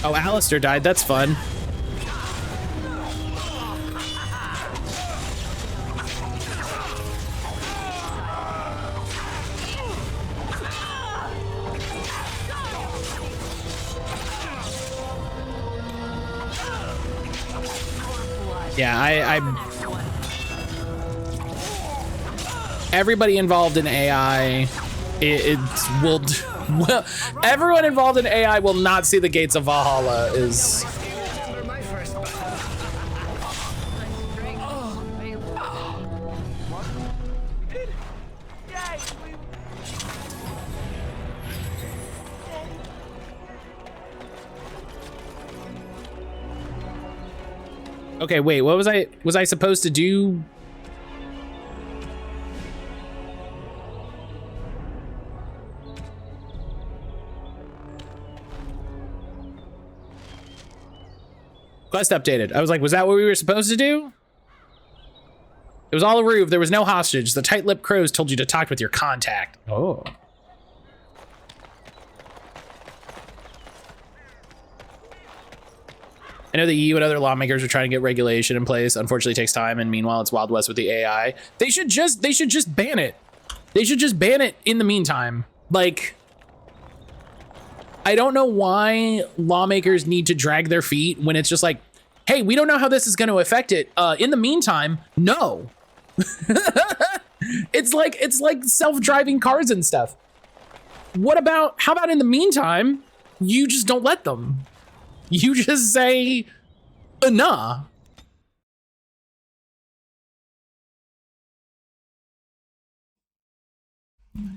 oh, Alistair died. That's fun. Yeah, everybody involved in AI it will, well, everyone involved in AI will not see the gates of Valhalla is. Okay, wait, what was I supposed to do? Quest updated. I was like, was that what we were supposed to do? It was all a ruse. There was no hostage. The tight-lipped crows told you to talk with your contact. Oh. I know the EU and other lawmakers are trying to get regulation in place. Unfortunately, it takes time, and meanwhile, it's Wild West with the AI. They should just ban it. They should just ban it in the meantime. Like, I don't know why lawmakers need to drag their feet when it's just like, hey, we don't know how this is going to affect it. In the meantime, no. It's like self-driving cars and stuff. How about in the meantime, you just don't let them? You just say, nah.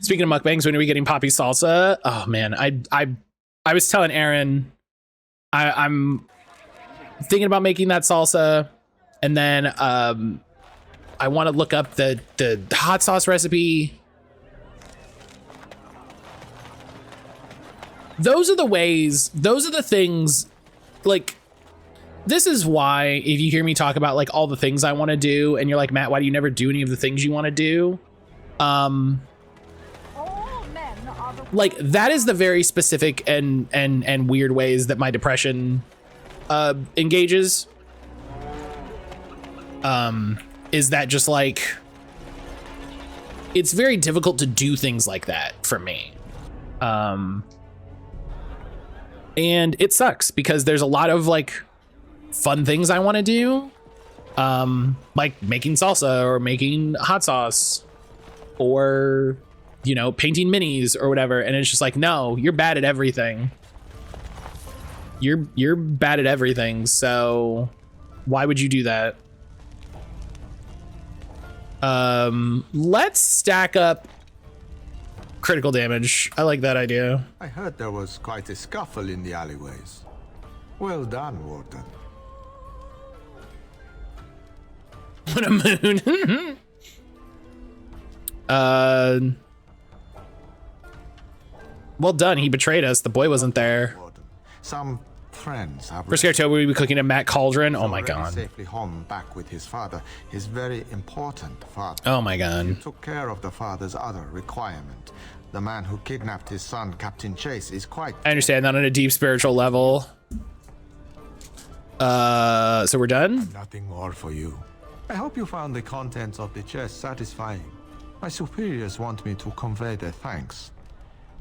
Speaking of mukbangs, when are we getting Poppy salsa? Oh man, I was telling Aaron, I'm thinking about making that salsa, and then I want to look up the hot sauce recipe. Those are the ways, those are the things, like, this is why if you hear me talk about like all the things I want to do and you're like, Matt, why do you never do any of the things you want to do? Like, that is the very specific and weird ways that my depression engages. Is that just like, it's very difficult to do things like that for me. And it sucks because there's a lot of like fun things I want to do. Like making salsa or making hot sauce or, you know, painting minis or whatever. And it's just like, no, you're bad at everything. You're bad at everything. So why would you do that? Let's stack up critical damage. I like that idea. I heard there was quite a scuffle in the alleyways. Well done, Warden. What a moon. Well done. He betrayed us. The boy wasn't there. Some friends have. For Scaretober, we'll be cooking at Matt Cauldron. Oh my god. Safely home back with his father, his very important father. Oh my god. He took care of the father's other requirement. The man who kidnapped his son, Captain Chase, is quite. I understand that on a deep spiritual level. So we're done? Nothing more for you. I hope you found the contents of the chest satisfying. My superiors want me to convey their thanks.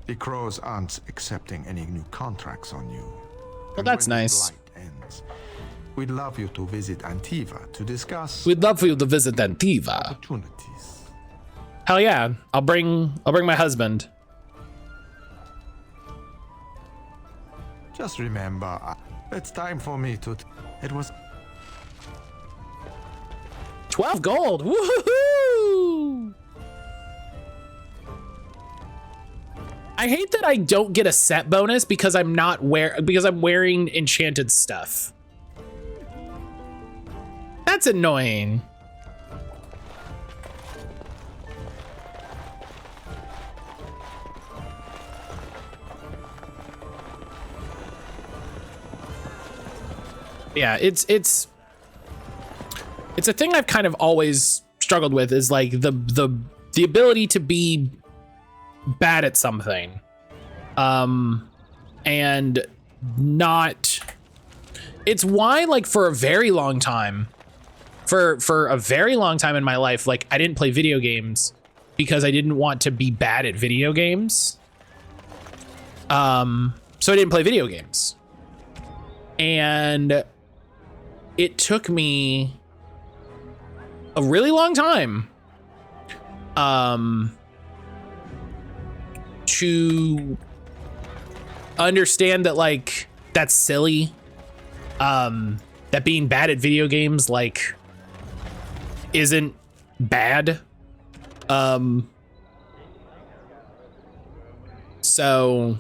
The crows aren't accepting any new contracts on you. Well, that's nice. Ends, we'd love you to visit Antiva to discuss. We'd love for you to visit Antiva. Opportunities. Hell yeah! I'll bring my husband. Just remember, it's time for me to. It was 12 gold. Woohoo! I hate that I don't get a set bonus because I'm wearing enchanted stuff. That's annoying. Yeah, it's a thing I've kind of always struggled with, is like the ability to be bad at something, and not. It's why, like, for a very long time in my life, like, I didn't play video games because I didn't want to be bad at video games. So I didn't play video games, and it took me a really long time to understand that like that's silly. That being bad at video games like isn't bad. So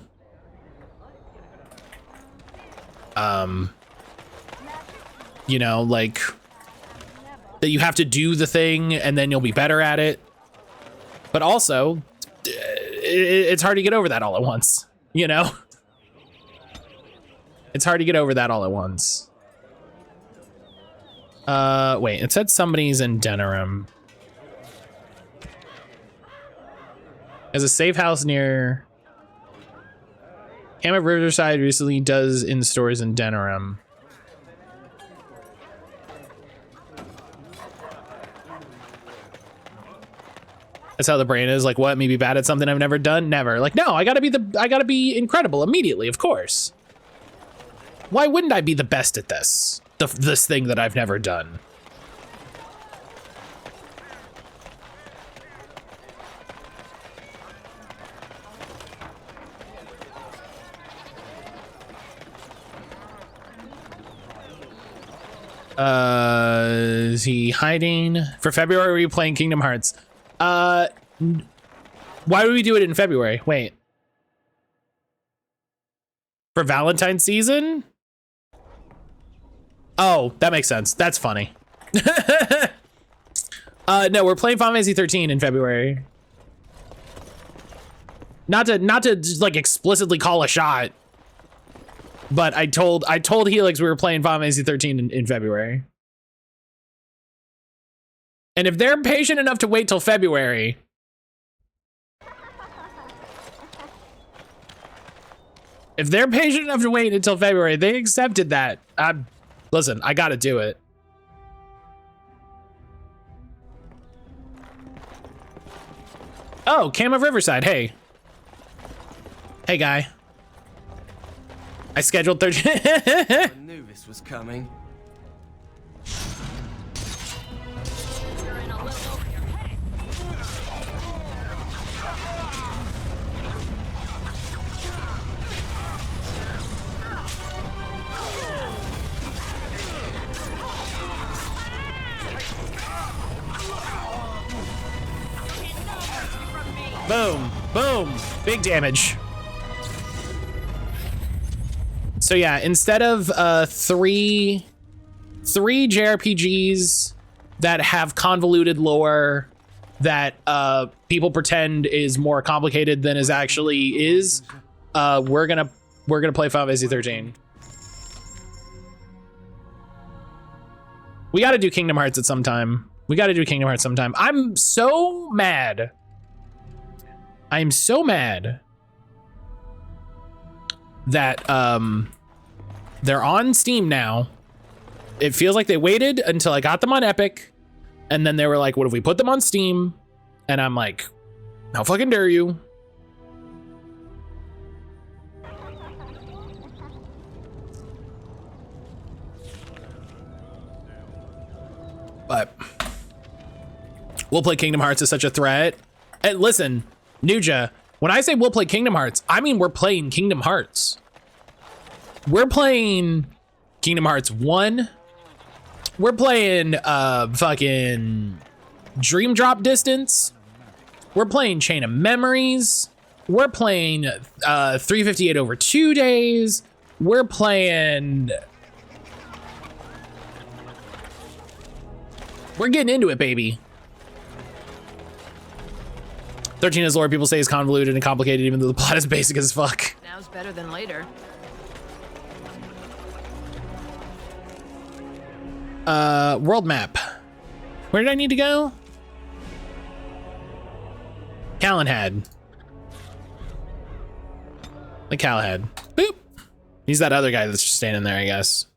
you know, like that you have to do the thing and then you'll be better at it. But also, it's hard to get over that all at once, you know? It's hard to get over that all at once. Wait, it said somebody's in Denerim. There's a safe house near Camp of Riverside recently does in stores in Denerim. That's how the brain is. Like, what? Me be bad at something I've never done? Never. Like, no, I gotta be incredible immediately, of course. Why wouldn't I be the best at this? This thing that I've never done. Is he hiding? For February, are you playing Kingdom Hearts? Why would we do it in February? Wait. For Valentine's season? Oh, that makes sense. That's funny. No, we're playing Final Fantasy 13 in February. Not to just like explicitly call a shot. But I told Helix we were playing Final Fantasy 13 in February. And if they're patient enough to wait till February, they accepted that. Listen, I gotta do it. Oh, Cam of Riverside, hey. Hey, guy. I scheduled 13. I knew this was coming. Boom, boom, big damage. So yeah, instead of three JRPGs that have convoluted lore that people pretend is more complicated than it actually is, we're gonna play Final Fantasy 13. We gotta do Kingdom Hearts at some time. I'm so mad. I'm so mad that they're on Steam now. It feels like they waited until I got them on Epic, and then they were like, what if we put them on Steam? And I'm like, how fucking dare you? But we'll play Kingdom Hearts is such a threat. And listen, Nuja, when I say we'll play Kingdom Hearts, I mean we're playing Kingdom Hearts. We're playing Kingdom Hearts 1. We're playing fucking Dream Drop Distance. We're playing Chain of Memories. We're playing 358 over 2 days. We're getting into it, baby. 13 is lore people say is convoluted and complicated, even though the plot is basic as fuck. Now's better than later. World map. Where did I need to go? Calenhad. The Calenhad. Boop. He's that other guy that's just standing there, I guess.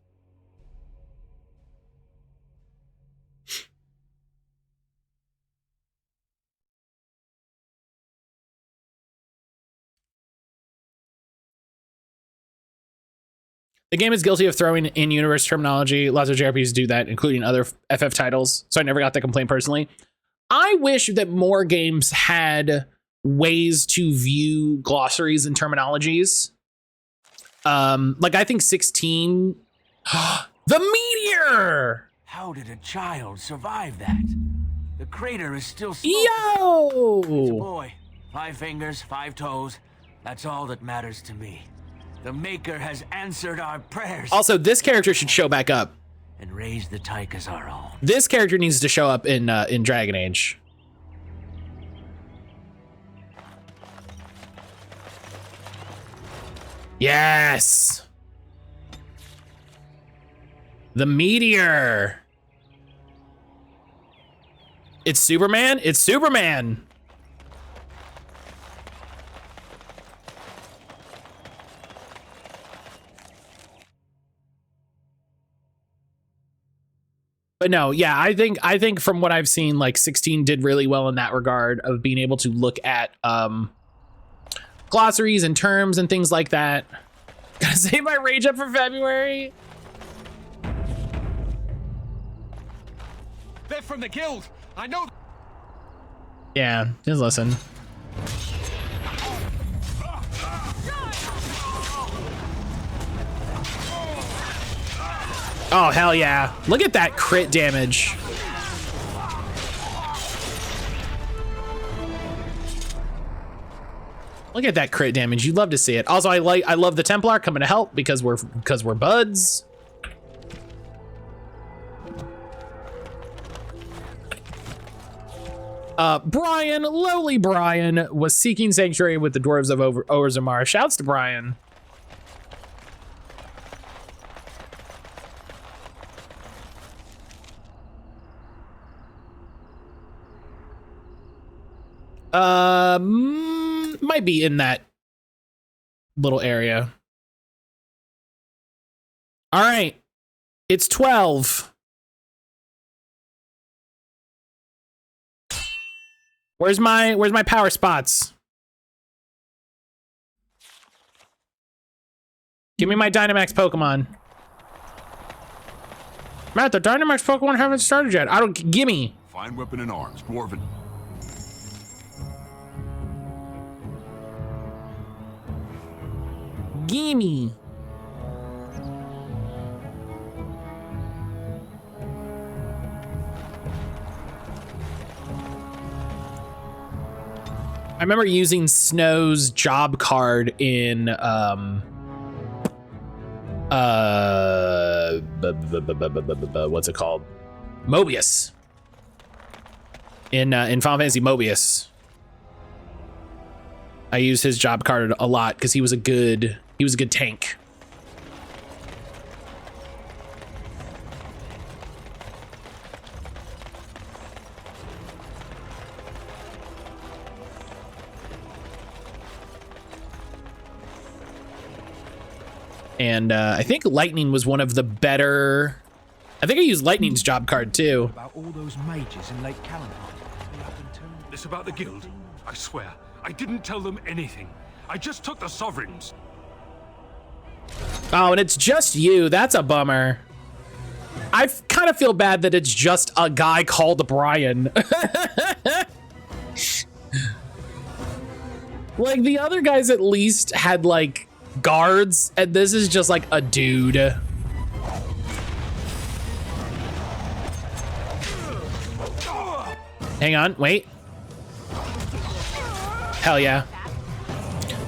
The game is guilty of throwing in universe terminology. Lots of JRPGs do that, including other FF titles. So I never got that complaint personally. I wish that more games had ways to view glossaries and terminologies. Like I think 16. The meteor! How did a child survive that? The crater is still smoking. Yo! It's a boy. 5 fingers, 5 toes. That's all that matters to me. The Maker has answered our prayers. Also, this character should show back up. And raise the tyke as our own. This character needs to show up in Dragon Age. Yes! The meteor! It's Superman? It's Superman! But no, yeah, I think from what I've seen, like 16 did really well in that regard of being able to look at glossaries and terms and things like that. Gotta save my rage up for February. They're from the guild. I know. Yeah, just listen. Oh, hell yeah. Look at that crit damage. Look at that crit damage. You'd love to see it. Also, I love the Templar coming to help because we're buds. Brian, lowly Brian, was seeking sanctuary with the dwarves of Orzamar. Shouts to Brian. Might be in that little area. All right, it's 12. Where's my power spots? Give me my Dynamax Pokemon. Matt, the Dynamax Pokemon haven't started yet. I don't. Gimme. Fine weapon and arms, Dwarven. Gimme. I remember using Snow's job card in what's it called? Mobius. In Final Fantasy Mobius. I used his job card a lot because he was a good tank. And I think Lightning was one of the better. I think I used Lightning's job card too. About all those mages in Lake Callan. This about the guild? I swear, I didn't tell them anything. I just took the sovereigns. Oh, and it's just you. That's a bummer. I kind of feel bad that it's just a guy called Brian. Like the other guys at least had like guards, and this is just like a dude. Hang on, wait. Hell yeah.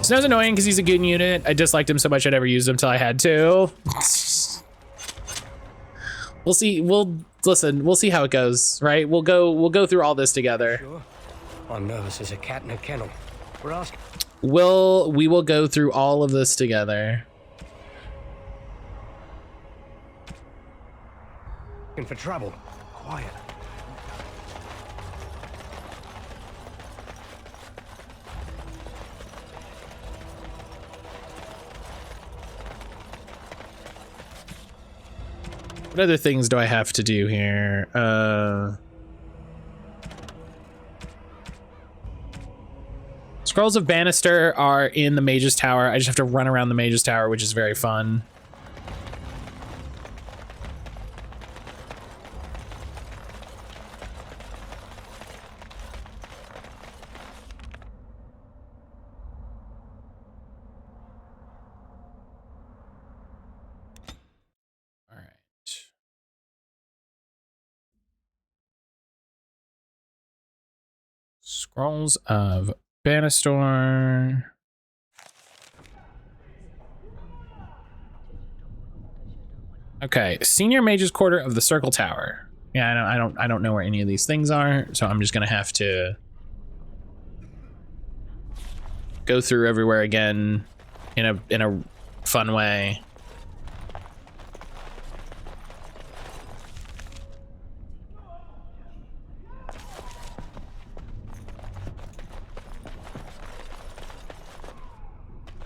Snow's annoying because he's a good unit. I disliked him so much I never used him until I had to. We'll see. We'll see how it goes, right? We'll go through all this together. Sure. I'm nervous as a cat in a kennel. We're asking. We will go through all of this together. Looking for trouble. Quiet. What other things do I have to do here? Scrolls of Bannister are in the Mage's Tower. I just have to run around the Mage's Tower, which is very fun. Scrolls of Banastor. Okay, Senior Mage's Quarter of the Circle Tower. Yeah, I don't know where any of these things are, so I'm just gonna have to go through everywhere again in a fun way.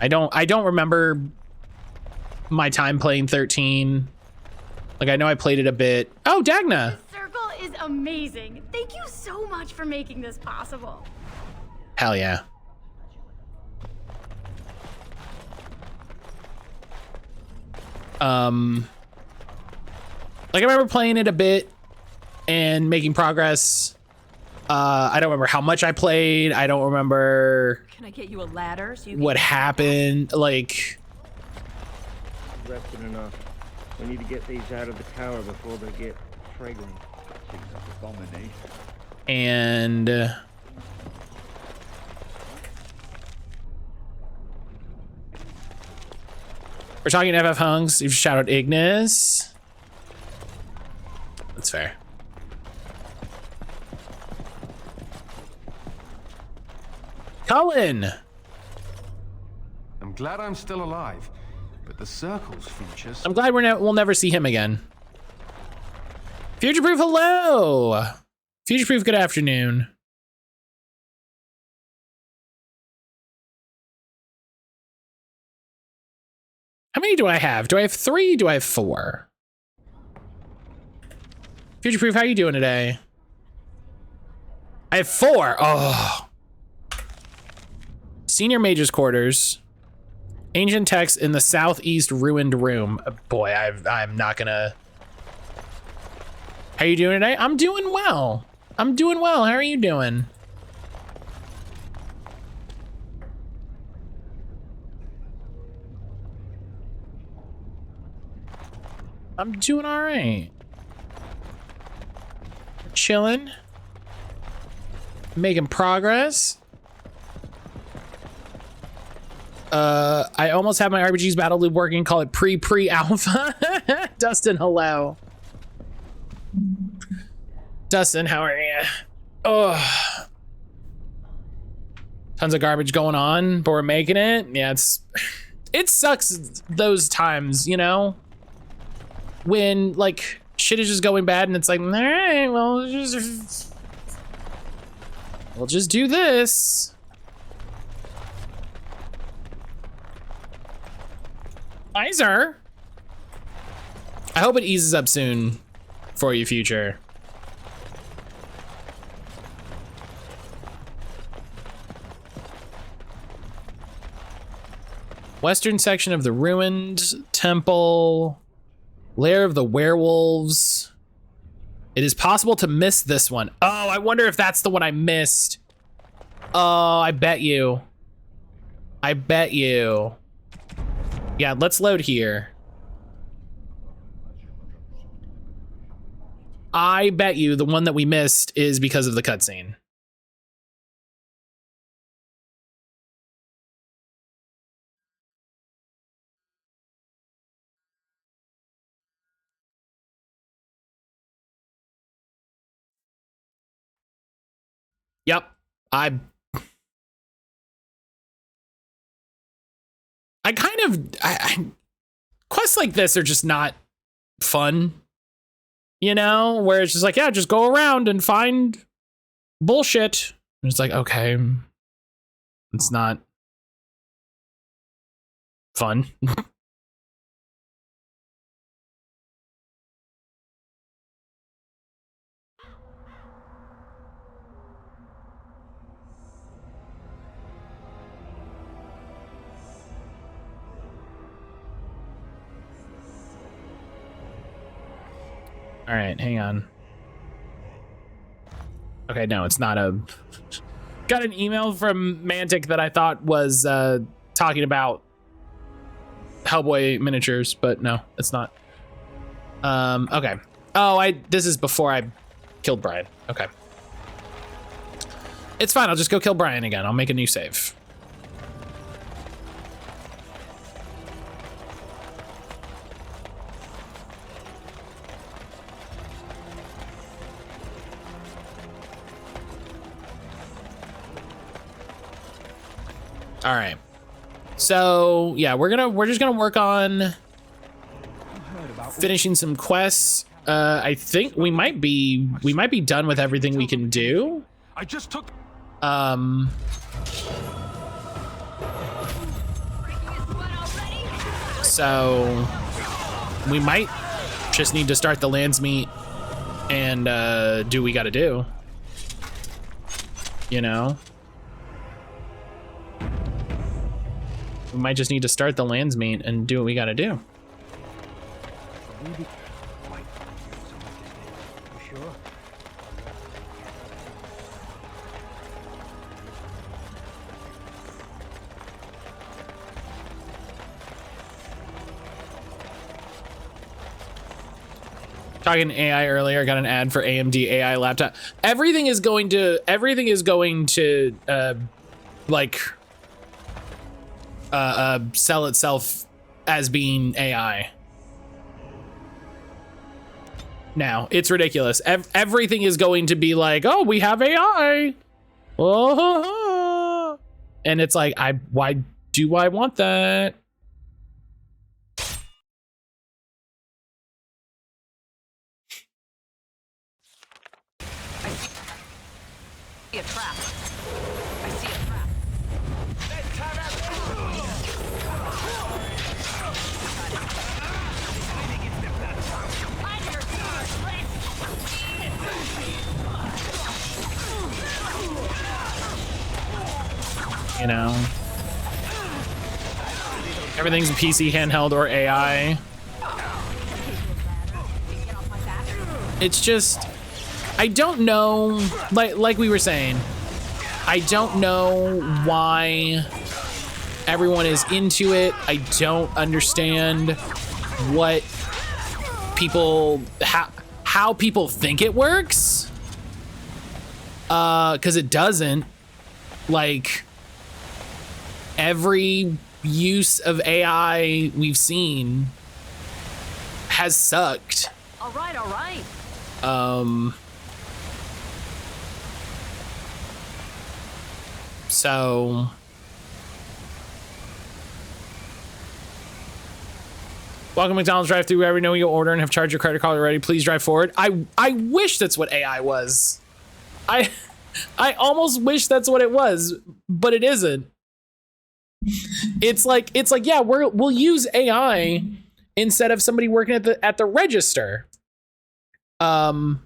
I don't remember my time playing 13. Like, I know I played it a bit. Oh, Dagna! This circle is amazing. Thank you so much for making this possible. Hell yeah. Like, I remember playing it a bit and making progress. I don't remember how much I played. I don't remember. Can I get you a ladder so you what happened. Like, Rested enough. We need to get these out of the tower before they get fragrant. Abomination. And we're talking FF Hunks. You've shout out Ignis. That's fair. Cullen! I'm glad I'm still alive, but the circle's features... I'm glad we'll never see him again. Future Proof, hello! Future Proof, good afternoon. How many do I have? Do I have 3? Do I have 4? Future Proof, how you doing today? I have 4. Oh. Senior Mage's Quarters. Ancient Text in the Southeast Ruined Room. Boy, I'm not gonna... How you doing today? I'm doing well. I'm doing well. How are you doing? I'm doing all right. Chilling. Making progress. I almost have my RPG's battle loop working. Call it pre-alpha. Dustin, hello. Dustin, how are you? Oh, tons of garbage going on, but we're making it. Yeah, it sucks those times, you know, when like shit is just going bad and it's like, all right, well, we'll just do this. Iser. I hope it eases up soon for you, Future. Western section of the ruined temple. Lair of the werewolves. It is possible to miss this one. Oh, I wonder if that's the one I missed. Oh, I bet you. I bet you. Yeah, let's load here. I bet you the one that we missed is because of the cutscene. Yep, I kind of, quests like this are just not fun, you know, where it's just like, yeah, just go around and find bullshit. And it's like, okay, it's not fun. All right, hang on. Okay, no, it's not a... Got an email from Mantic that I thought was talking about Hellboy miniatures, but no, it's not. Okay. Oh, this is before I killed Brian. Okay. It's fine. I'll just go kill Brian again. I'll make a new save. All right. So yeah, we're just gonna work on finishing some quests. I think we might be done with everything we can do. I just took. So we might just need to start the lands meet and do what we got to do. You know. We might just need to start the lands meet and do what we gotta do. Talking AI earlier, got an ad for AMD AI laptop. Everything is going to like sell itself as being AI. Now, it's ridiculous. Everything is going to be like, oh, we have AI. Oh, and it's like, why do I want that? A trap. I see a trap. You know, everything's PC, handheld, or AI. It's just, I don't know, like we were saying, I don't know why everyone is into it. I don't understand what people, how people think it works. 'Cause it doesn't. Like, every use of AI we've seen has sucked. All right, all right. So welcome McDonald's drive-thru. Wherever you know your order and have charged your credit card already, please drive forward. I wish that's what AI was. I almost wish that's what it was, but it isn't. It's like yeah, we'll use AI instead of somebody working at the register. And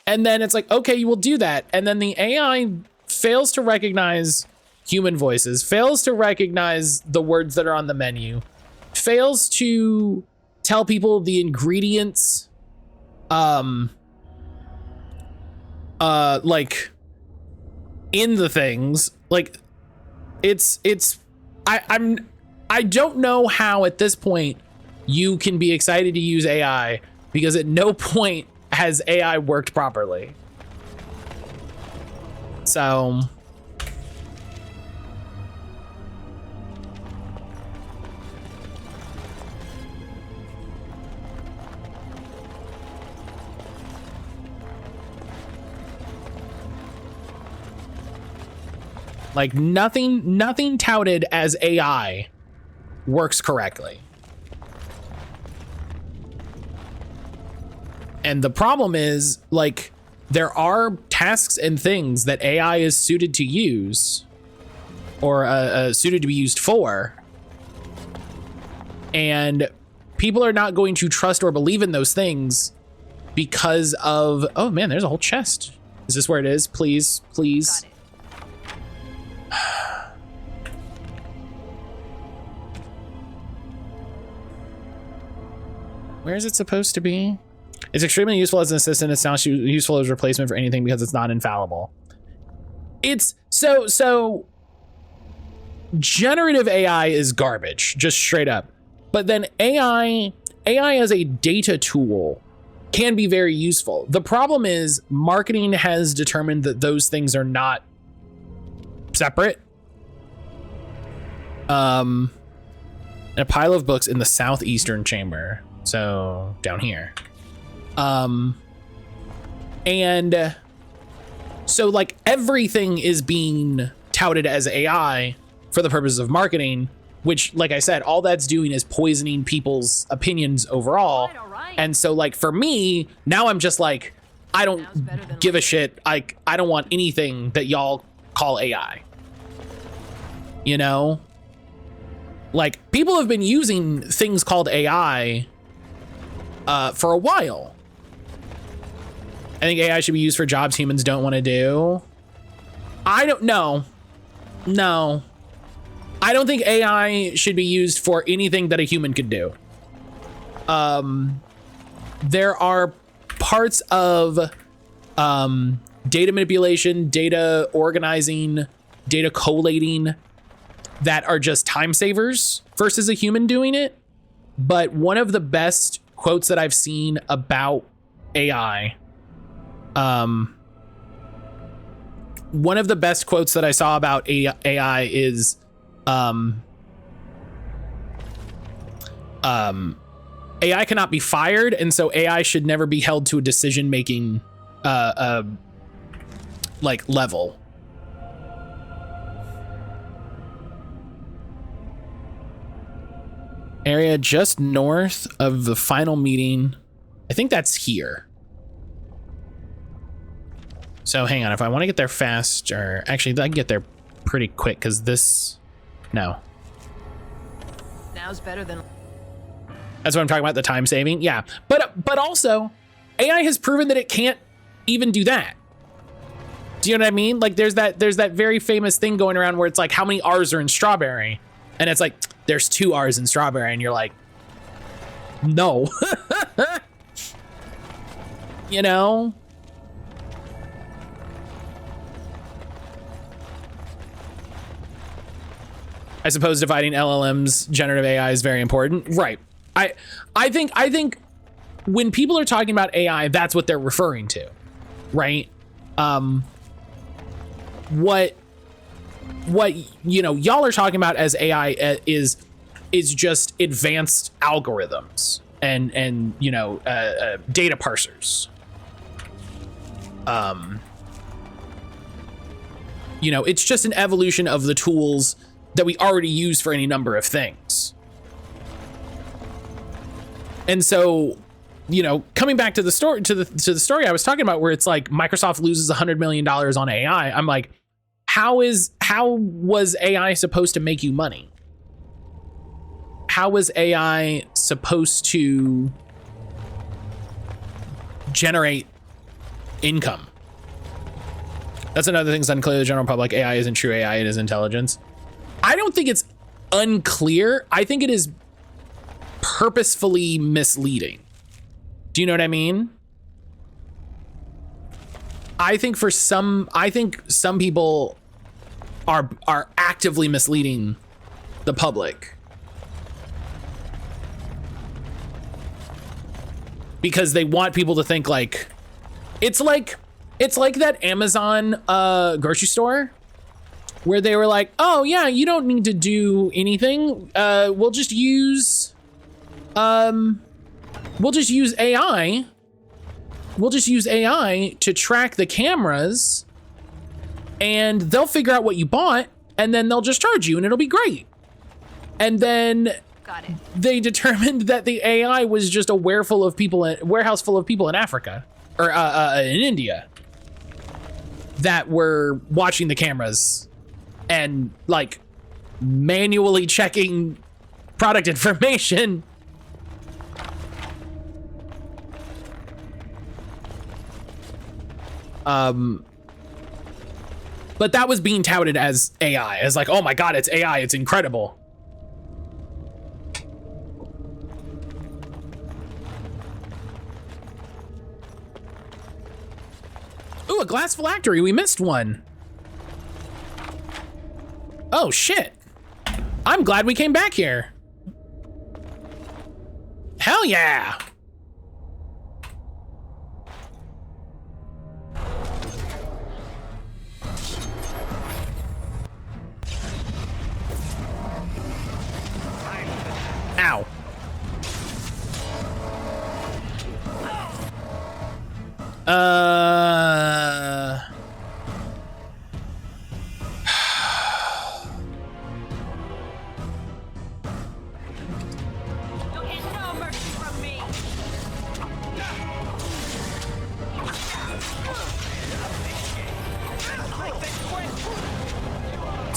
then it's like, okay, you will do that, and then the AI fails to recognize human voices, fails to recognize the words that are on the menu, fails to tell people the ingredients, like in the things. Like I don't know how at this point you can be excited to use AI, because at no point has AI worked properly. So like nothing touted as AI works correctly. And the problem is, like, there are tasks and things that AI is suited to use, or suited to be used for, and people are not going to trust or believe in those things because of, oh man, there's a whole chest. Is this where it is? Please, please. Where is it supposed to be? It's extremely useful as an assistant. It's not useful as a replacement for anything because it's not infallible. It's so generative AI is garbage, just straight up. But then AI as a data tool can be very useful. The problem is marketing has determined that those things are not separate. And a pile of books in the southeastern chamber. So down here. And so like everything is being touted as AI for the purposes of marketing, which, like I said, all that's doing is poisoning people's opinions overall. All right. And so like for me, now I'm just like, I don't give a shit. I don't want anything that y'all call AI. You know? Like, people have been using things called AI for a while. I think AI should be used for jobs humans don't want to do. I don't know. No. I don't think AI should be used for anything that a human could do. There are parts of data manipulation, data organizing, data collating that are just time savers versus a human doing it. But one of the best quotes that I've seen about AI, one of the best quotes that I saw about AI is, AI cannot be fired, and so AI should never be held to a decision-making like level. Area just north of the final meeting. I think that's here. So hang on, if I want to get there faster, actually I can get there pretty quick because this, no. Now's better than. That's what I'm talking about, the time saving. Yeah, but also AI has proven that it can't even do that. Do you know what I mean? Like there's that very famous thing going around where it's like, how many R's are in strawberry? And it's like, there's 2 R's in strawberry, and you're like, no. You know? I suppose dividing LLMs, generative AI, is very important. Right. I think when people are talking about AI, that's what they're referring to, right? What you know, y'all are talking about as AI is just advanced algorithms and you know, data parsers. You know, it's just an evolution of the tools that we already use for any number of things. And so, you know, coming back to the story, to the story I was talking about, where it's like Microsoft loses $100 million on AI. I'm like, how was AI supposed to make you money? How was AI supposed to generate income? That's another thing that's unclear to the general public. AI isn't true AI, it is intelligence. I don't think it's unclear. I think it is purposefully misleading. Do you know what I mean? I think some people are actively misleading the public because they want people to think like it's like that Amazon grocery store where they were like, oh yeah, you don't need to do anything. We'll just use AI. We'll just use AI to track the cameras, and they'll figure out what you bought, and then they'll just charge you, and it'll be great. And then they determined that the AI was just a warehouse full of people in Africa or in India that were watching the cameras and like manually checking product information. But that was being touted as AI, as like, oh my God, it's AI, it's incredible. Ooh, a glass phylactery, we missed one. Oh shit. I'm glad we came back here. Hell yeah.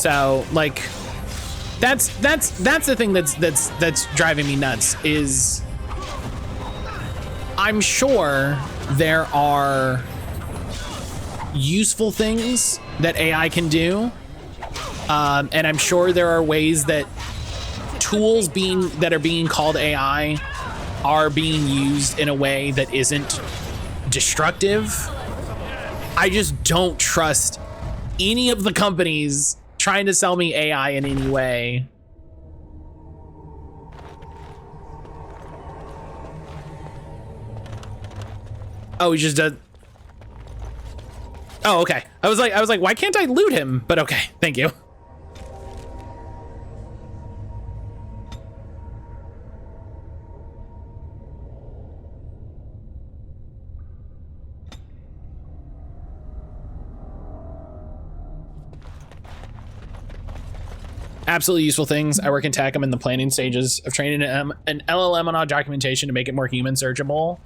So like, that's the thing that's driving me nuts. Is I'm sure there are useful things that AI can do, and I'm sure there are ways that tools that are being called AI are being used in a way that isn't destructive. I just don't trust any of the companies trying to sell me AI in any way. Oh, he just does. Oh, okay. I was like, why can't I loot him? But okay, thank you. Absolutely useful things. I work in tech. I'm in the planning stages of training an LLM on our documentation to make it more human searchable.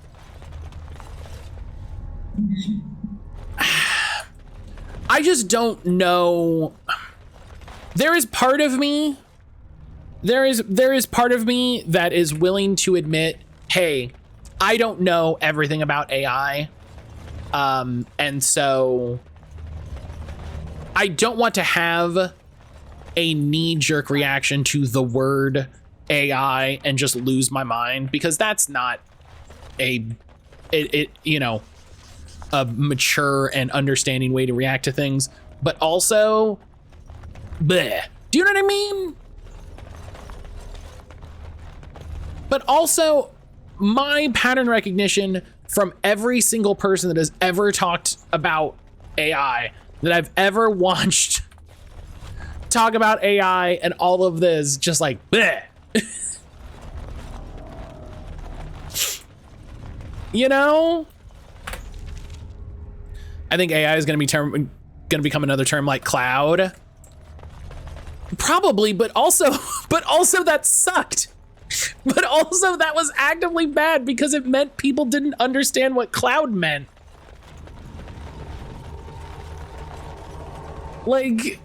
I just don't know. There is part of me that is willing to admit, hey, I don't know everything about AI. And so I don't want to have a knee-jerk reaction to the word AI and just lose my mind, because that's not a mature and understanding way to react to things. But also, bleh. Do you know what I mean? But also, my pattern recognition from every single person that has ever talked about AI that I've ever watched talk about AI and all of this, just like, bleh. You know? I think AI is going to become another term like cloud. Probably, but also that sucked. But also that was actively bad because it meant people didn't understand what cloud meant. Like,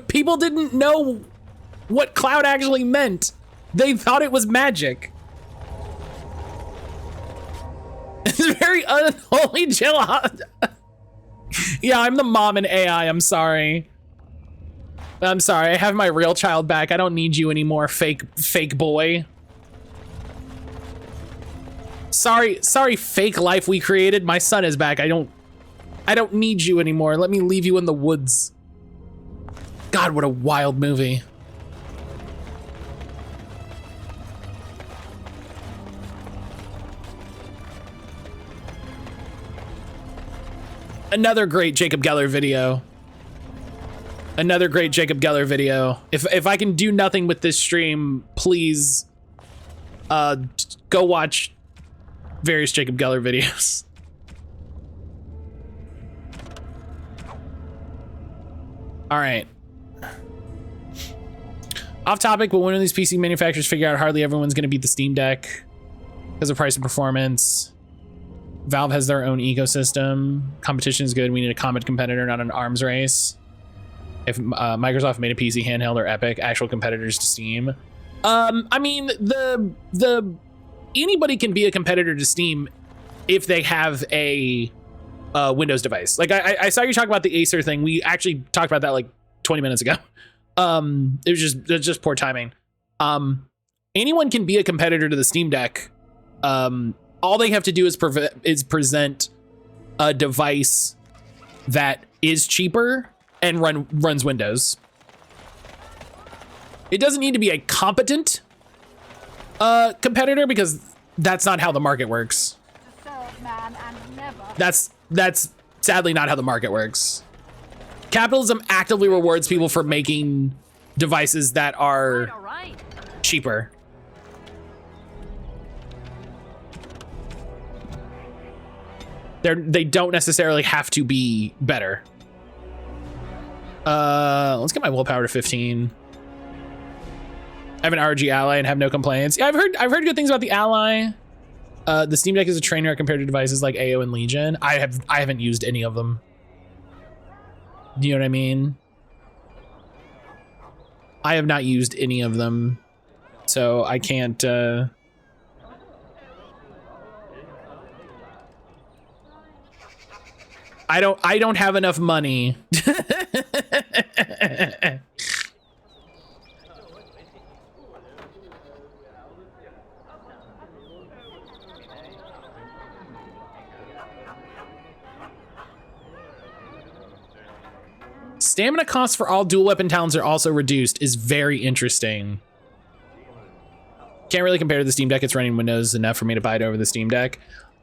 people didn't know what cloud actually meant. They thought it was magic. It's very unholy jihad. Yeah, I'm the mom in AI. I'm sorry. I'm sorry. I have my real child back. I don't need you anymore, fake boy. Sorry, fake life we created. My son is back. I don't need you anymore. Let me leave you in the woods. God, what a wild movie. Another great Jacob Geller video. Another great Jacob Geller video. If I can do nothing with this stream, please go watch various Jacob Geller videos. All right. Off topic, but when will these PC manufacturers figure out hardly everyone's going to beat the Steam Deck because of price and performance? Valve has their own ecosystem. Competition is good. We need a common competitor, not an arms race. If Microsoft made a PC handheld or Epic, actual competitors to Steam. I mean, anybody can be a competitor to Steam if they have a Windows device. Like I saw you talk about the Acer thing. We actually talked about that like 20 minutes ago. It was just poor timing. Anyone can be a competitor to the Steam Deck. All they have to do is present a device that is cheaper and runs Windows. It doesn't need to be a competent competitor, because that's not how the market works. That's sadly not how the market works. Capitalism actively rewards people for making devices that are cheaper. They don't necessarily have to be better. Let's get my willpower to 15. I have an RG Ally and have no complaints. Yeah, I've heard good things about the Ally. The Steam Deck is a train wreck compared to devices like AO and Legion. I haven't used any of them. Do you know what I mean? I have not used any of them, so I can't. I don't have enough money. Stamina costs for all dual weapon talents are also reduced is very interesting. Can't really compare to the Steam Deck. It's running Windows enough for me to buy it over the Steam Deck.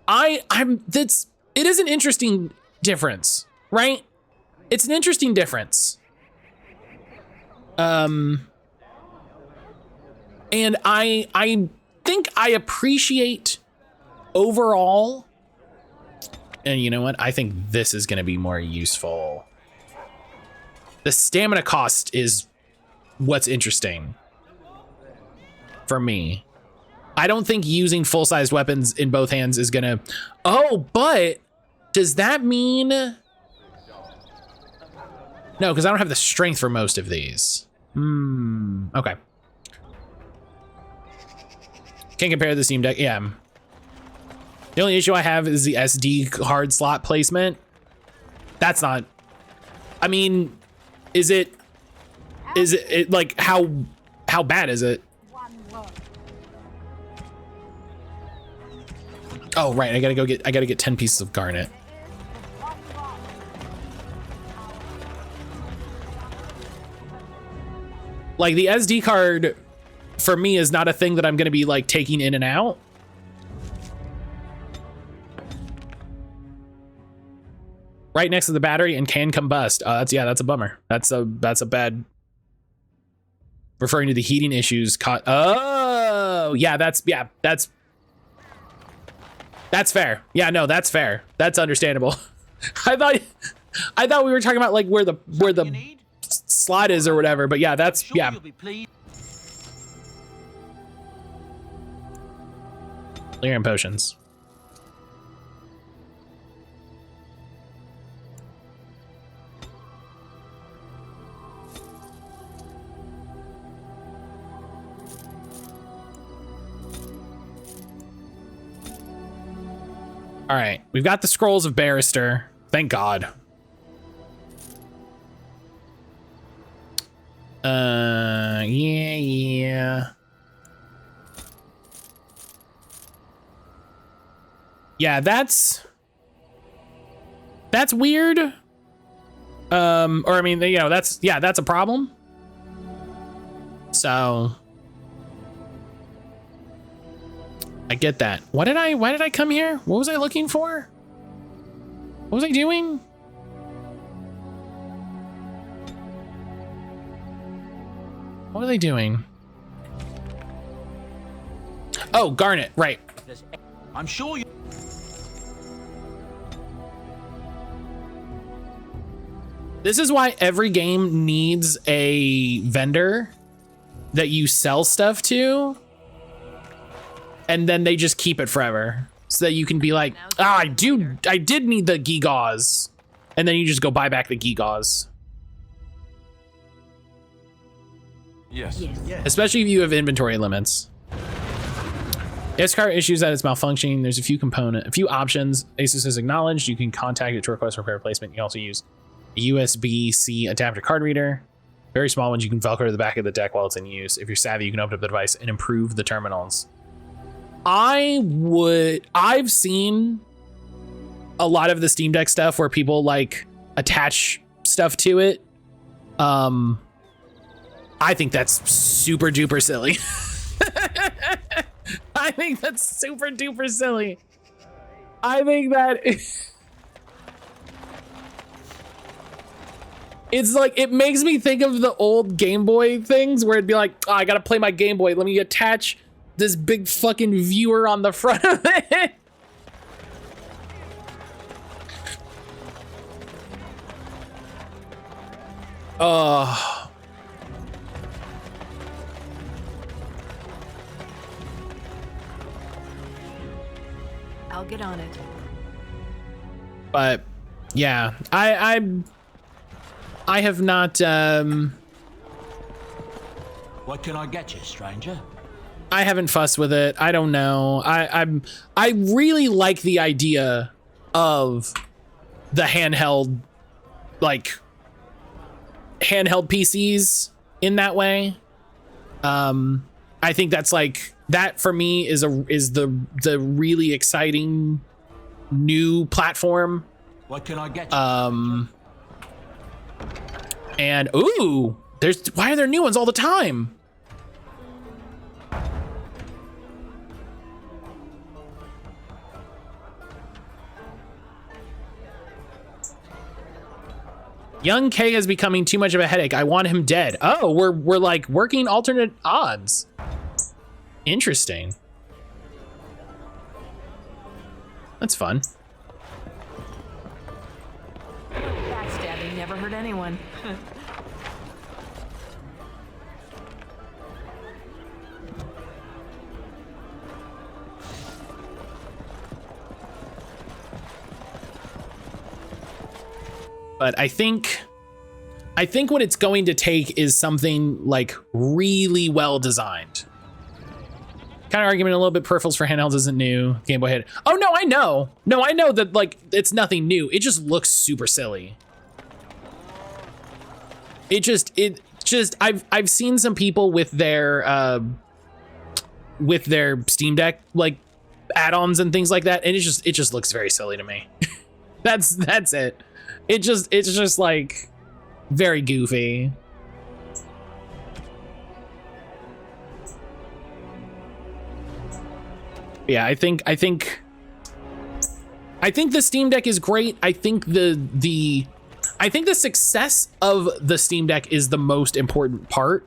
It is an interesting difference, right? It's an interesting difference. And I think I appreciate overall, and you know what? I think this is gonna be more useful. The stamina cost is what's interesting for me. I don't think using full-sized weapons in both hands is gonna... Oh, but does that mean... No, because I don't have the strength for most of these. Okay. Can't compare to the Steam Deck. Yeah. The only issue I have is the SD card slot placement. That's not... I mean... Is it like how bad is it? Oh right, I gotta get 10 pieces of garnet. Like the SD card for me is not a thing that I'm gonna be like taking in and out. Right next to the battery and can combust. That's a bummer. That's a bad. Referring to the heating issues. Oh yeah, that's fair. Yeah, no, that's fair. That's understandable. I thought we were talking about like where the slot is or whatever. But yeah, that's yeah. Lyrium potions. All right, we've got the scrolls of Barrister. Thank God. Yeah. Yeah, that's weird. Or I mean, you know, that's a problem. So I get that. Why did I come here? What was I looking for? What was I doing? What was I doing? Oh, garnet, right. I'm sure you... This is why every game needs a vendor that you sell stuff to, and then they just keep it forever, so that you can be like, I did need the gewgaws, and then you just go buy back the gewgaws. Yes. Especially if you have inventory limits. Yes, car issues that it's malfunctioning. There's a few options. Asus has acknowledged. You can contact it to request repair replacement. You can also use a USB-C adapter card reader. Very small ones you can Velcro to the back of the deck while it's in use. If you're savvy, you can open up the device and improve the terminals. I've seen a lot of the Steam Deck stuff where people like attach stuff to it. I think that's super duper silly. I think that's super duper silly. I think that it's like, it makes me think of the old Game Boy things where it'd be like, oh, I gotta play my Game Boy. Let me attach this big fucking viewer on the front of it. Oh. I'll get on it. But yeah, I have not What can I get you, stranger? I haven't fussed with it. I don't know. I really like the idea of the handheld, like handheld PCs in that way. I think that's like, that for me is the really exciting new platform. What can I get you? And ooh, why are there new ones all the time? Young K is becoming too much of a headache. I want him dead. Oh, we're like working alternate odds. Interesting. That's fun. Backstabbing never hurt anyone. But I think what it's going to take is something like really well designed. Kind of argument a little bit, peripherals for handhelds isn't new. Game Boy hit. Oh no, I know. No, I know that like it's nothing new. It just looks super silly. It just I've seen some people with their Steam Deck like add-ons and things like that, and it just looks very silly to me. That's it. It's just like very goofy. Yeah, I think the Steam Deck is great. I think the success of the Steam Deck is the most important part.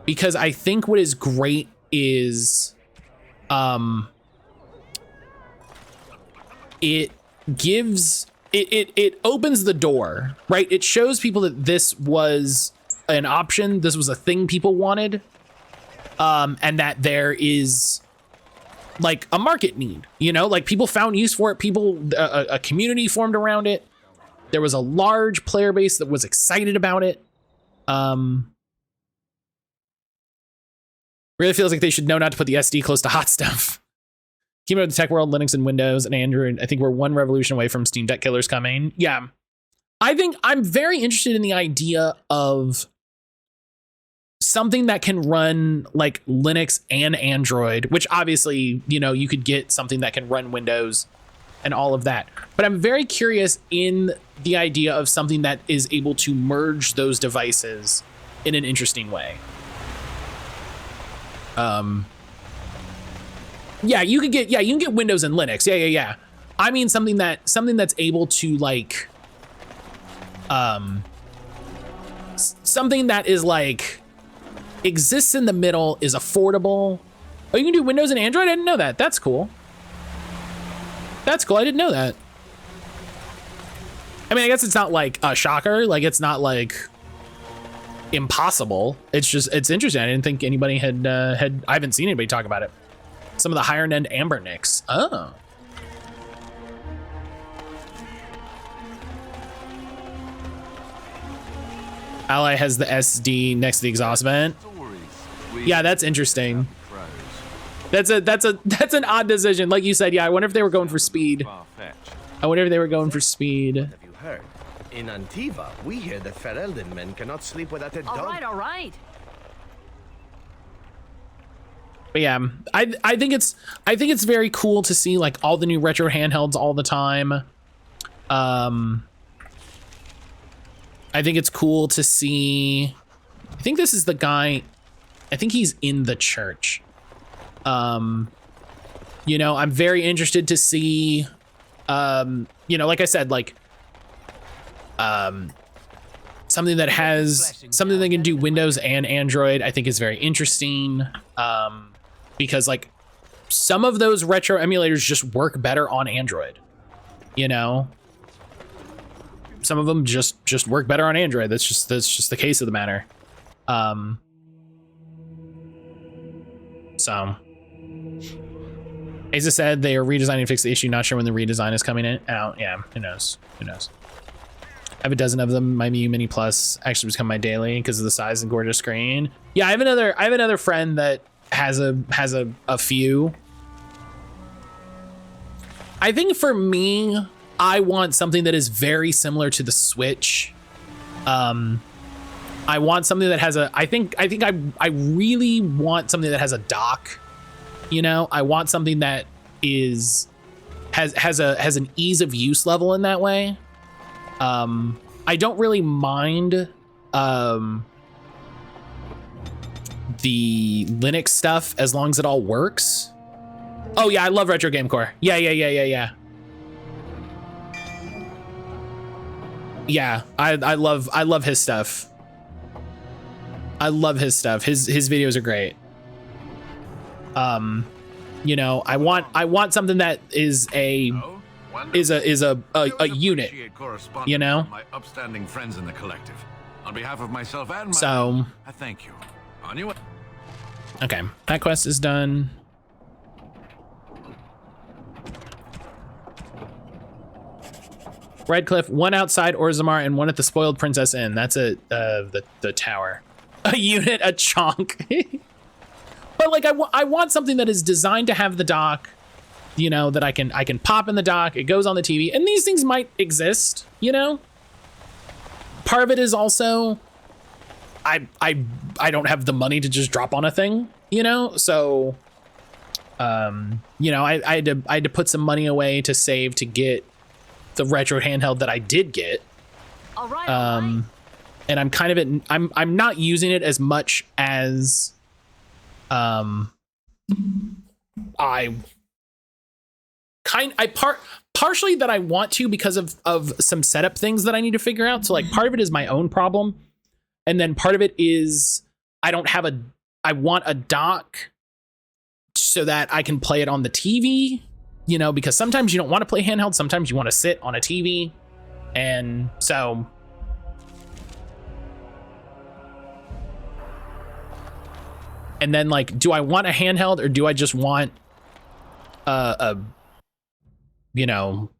Because I think what is great is it opens the door, right? It shows people that this was an option, this was a thing people wanted, and that there is like a market need, you know, like people found use for it, a community formed around it. There was a large player base that was excited about it. Really feels like they should know not to put the SD close to hot stuff. Keep it with the tech world, Linux and Windows and Android. I think we're one revolution away from Steam Deck killers coming. Yeah. I think I'm very interested in the idea of something that can run like Linux and Android, which obviously, you know, you could get something that can run Windows and all of that. But I'm very curious in the idea of something that is able to merge those devices in an interesting way. Yeah, you can get Windows and Linux. Yeah. I mean something that's able to like something that is like exists in the middle, is affordable. Oh, you can do Windows and Android? I didn't know that. That's cool. That's cool. I didn't know that. I mean, I guess it's not like a shocker. Like it's not like impossible. It's just, it's interesting. I didn't think anybody had I haven't seen anybody talk about it. Some of the higher end Amber Nicks. Oh. Ally has the SD next to the exhaust vent. Yeah, that's interesting. That's an odd decision. Like you said, yeah, I wonder if they were going for speed. I wonder if they were going for speed. Have you heard? In Antiva, we hear that Ferelden men cannot sleep without a dog. All right. But yeah, I think it's very cool to see like all the new retro handhelds all the time. I think it's cool to see. I think this is the guy. I think he's in the church. You know, I'm very interested to see. You know, like I said, like something that can do Windows and Android. I think is very interesting. Because like some of those retro emulators just work better on Android, you know, some of them just work better on Android. That's just the case of the matter. So Asa said they are redesigning to fix the issue. Not sure when the redesign is coming out. Yeah, who knows? I have a dozen of them. My Mew Mini Plus actually become my daily because of the size and gorgeous screen. Yeah, I have another friend that has a few. I think for me, I want something that is very similar to the Switch. I want something that has a, I really want something that has a dock. You know, I want something that has an ease of use level in that way. I don't really mind the Linux stuff as long as it all works. Oh yeah, I love Retro Game Core. Yeah. Yeah, I love his stuff. I love his stuff. His videos are great. You know, I want something that is a unit, you know? My upstanding friends in the collective. On behalf of myself and so I thank you. On your way. Okay, that quest is done. Redcliffe, one outside Orzammar and one at the Spoiled Princess Inn. That's the tower. A unit, a chonk. But like I want something that is designed to have the dock, you know, that I can pop in the dock, it goes on the TV, and these things might exist, you know? Part of it is also I don't have the money to just drop on a thing, you know? So you know, I had to put some money away to save to get the retro handheld that I did get. All right. And I'm kind of I'm not using it as much as partially that I want to because of some setup things that I need to figure out. So like part of it is my own problem. And then part of it is I want a dock so that I can play it on the TV, you know, because sometimes you don't want to play handheld. Sometimes you want to sit on a TV. And so and then like, do I want a handheld or do I just want you know,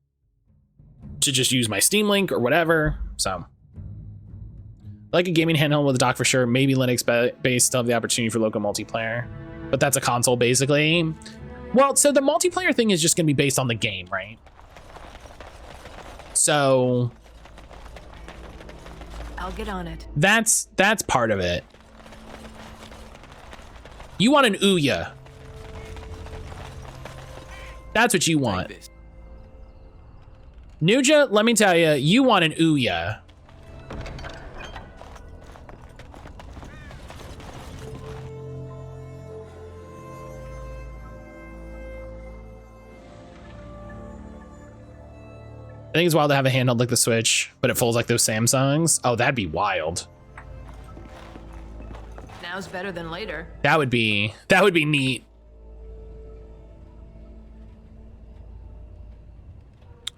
to just use my Steam Link or whatever? So like a gaming handheld with a dock for sure. Maybe Linux based, still have the opportunity for local multiplayer, but that's a console basically. Well, so the multiplayer thing is just gonna be based on the game, right? So I'll get on it. That's part of it. You want an Ouya. That's what you want. Nuja, let me tell you, you want an Ouya. I think it's wild to have a handheld like the Switch, but it folds like those Samsungs. Oh, that'd be wild. Now's better than later. That would be neat.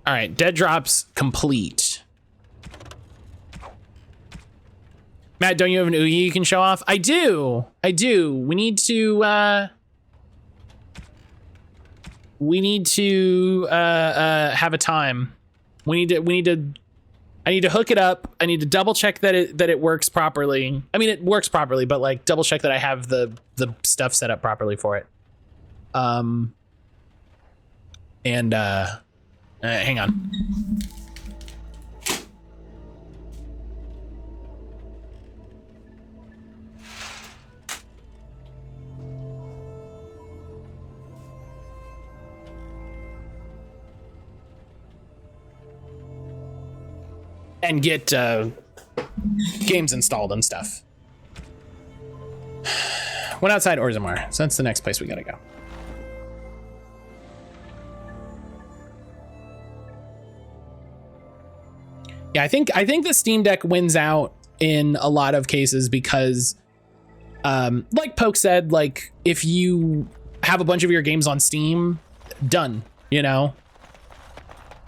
All right, dead drops complete. Matt, don't you have an Ouya you can show off? I do. We need to have a time. I need to hook it up. I need to double check that it works properly. I mean, it works properly, but like double check that I have the stuff set up properly for it. Hang on. And get games installed and stuff. Went outside Orzammar, so that's the next place we gotta go. Yeah, I think the Steam Deck wins out in a lot of cases because, like Poke said, like if you have a bunch of your games on Steam, done, you know?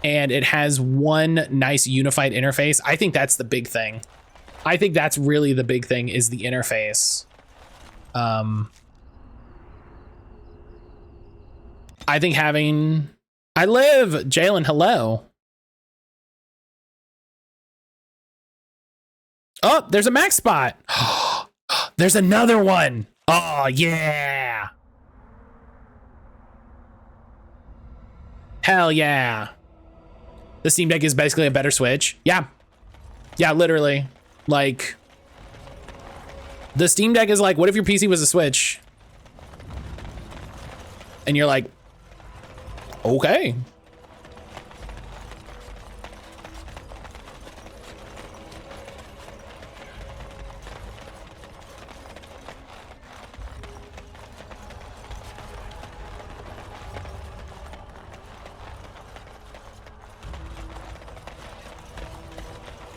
And it has one nice unified interface. I think that's the big thing. I think that's really the big thing is the interface. I think having... I live! Jalen, hello. Oh, there's a max spot. There's another one. Oh, yeah. Hell yeah. The Steam Deck is basically a better Switch. Yeah. Yeah, literally. Like, the Steam Deck is like, what if your PC was a Switch? And you're like, okay.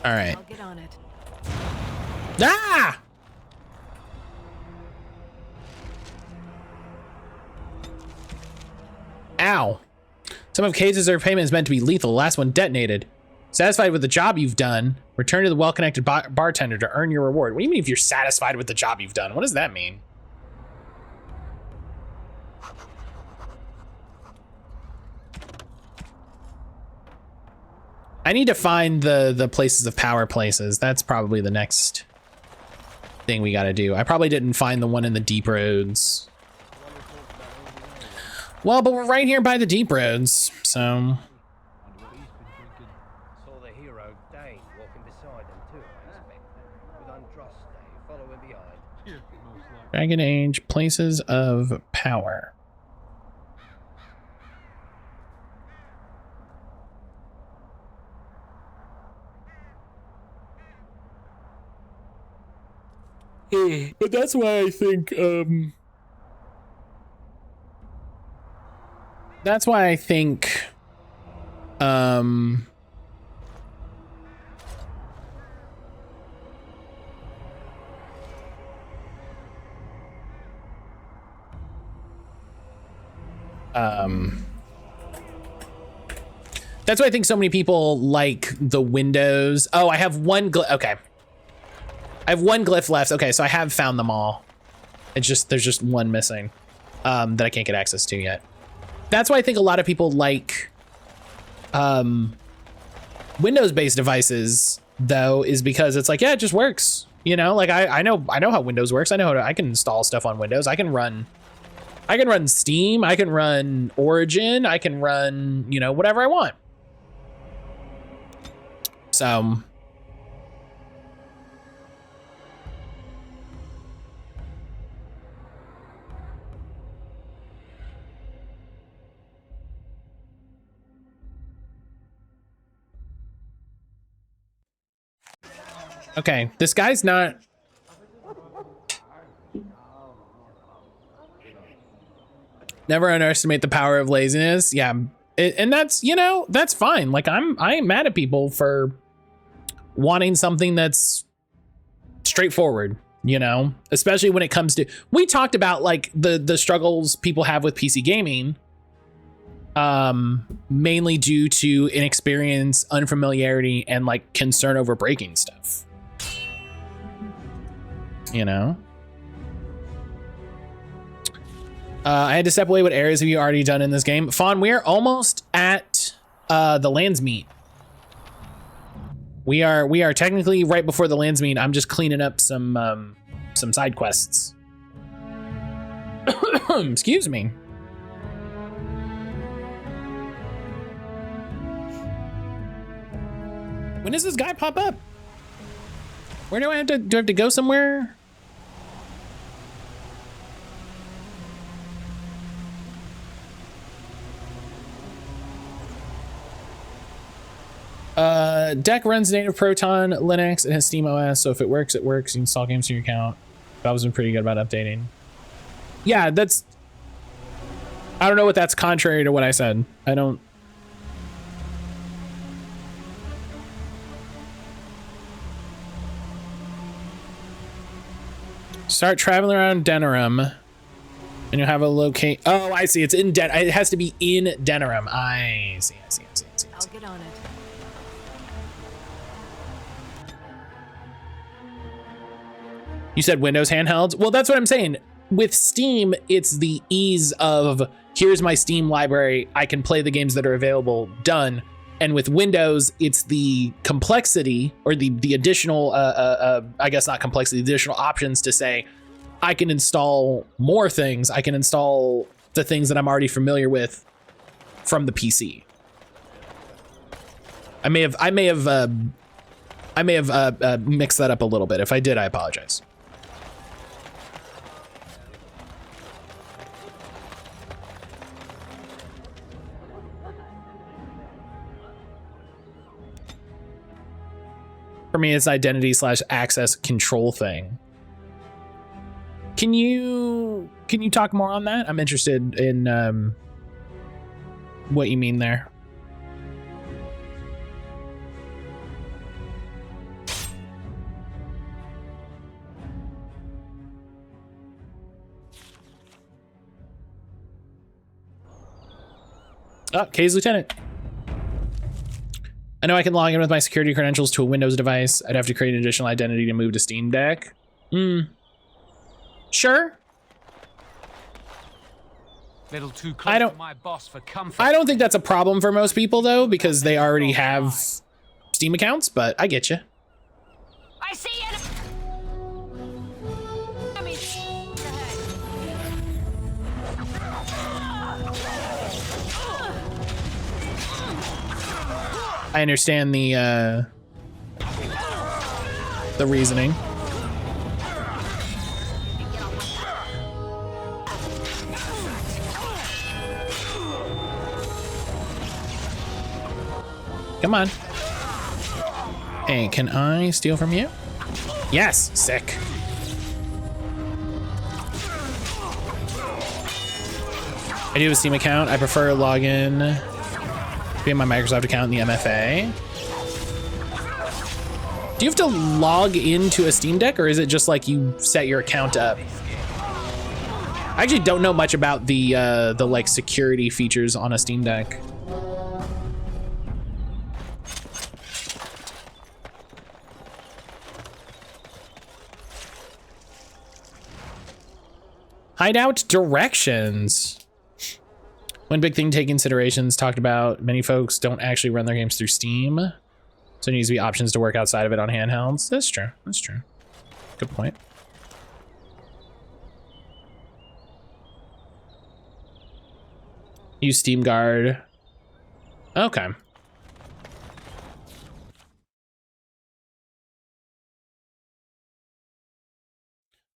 All right. I'll get on it. Ah! Ow. Some of Kate's deserved payment is meant to be lethal. The last one detonated. Satisfied with the job you've done, return to the well-connected bartender to earn your reward. What do you mean if you're satisfied with the job you've done? What does that mean? I need to find the places of power places. That's probably the next thing we gotta do. I probably didn't find the one in the deep roads. Well, but we're right here by the deep roads, so. Saw the hero, Dane, walking beside them too, I expect. With Andraste following behind. Dragon Age, places of power. But that's why I think, that's why I think, that's why I think so many people like the Windows. Oh, I have one okay. I have one glyph left. Okay, so I have found them all. It's just, there's just one missing that I can't get access to yet. That's why I think a lot of people like Windows-based devices, though, is because it's like, yeah, it just works. You know, like I know how Windows works. I know I can install stuff on Windows. I can run Steam. I can run Origin. I can run, you know, whatever I want. So. Okay, this guy's not. Never underestimate the power of laziness. Yeah, and that's, you know, that's fine. Like I ain't mad at people for wanting something that's straightforward, you know, especially when it comes to, we talked about like the struggles people have with PC gaming, mainly due to inexperience, unfamiliarity, and like concern over breaking stuff. You know, I had to step away. What areas have you already done in this game? Fawn, we're almost at the lands meet. We are technically right before the lands meet. I'm just cleaning up some side quests. Excuse me. When does this guy pop up? Where do I have to, do I have to go somewhere? Deck runs native Proton Linux. It has Steam OS, so if it works, it works. You can install games to your account. Valve's been pretty good about updating. Yeah, that's, I don't know what that's contrary to what I said. I don't. Start traveling around Denerim, and you'll have a locate. Oh, I see. It's in it has to be in Denerim. I see. I'll get on it. You said Windows handhelds? Well, that's what I'm saying. With Steam, it's the ease of, here's my Steam library. I can play the games that are available, done. And with Windows, it's the complexity or the additional, I guess not complexity, the additional options to say, I can install more things. I can install the things that I'm already familiar with from the PC. I may have mixed that up a little bit. If I did, I apologize. For me, it's identity / access control thing. Can you talk more on that? I'm interested in what you mean there. Oh, Kay's lieutenant. I know I can log in with my security credentials to a Windows device. I'd have to create an additional identity to move to Steam Deck. Sure. Little too close to my boss for comfort. I don't think that's a problem for most people though, because they already have Steam accounts, but I get you. I see it. I understand the reasoning. Come on. Hey, can I steal from you? Yes, sick. I do have a Steam account. I prefer login via my Microsoft account in the MFA. Do you have to log into a Steam Deck, or is it just like you set your account up? I actually don't know much about the like security features on a Steam Deck. Hideout directions. One big thing to take considerations talked about, many folks don't actually run their games through Steam. So there needs to be options to work outside of it on handhelds. That's true, that's true. Good point. Use Steam Guard. Okay.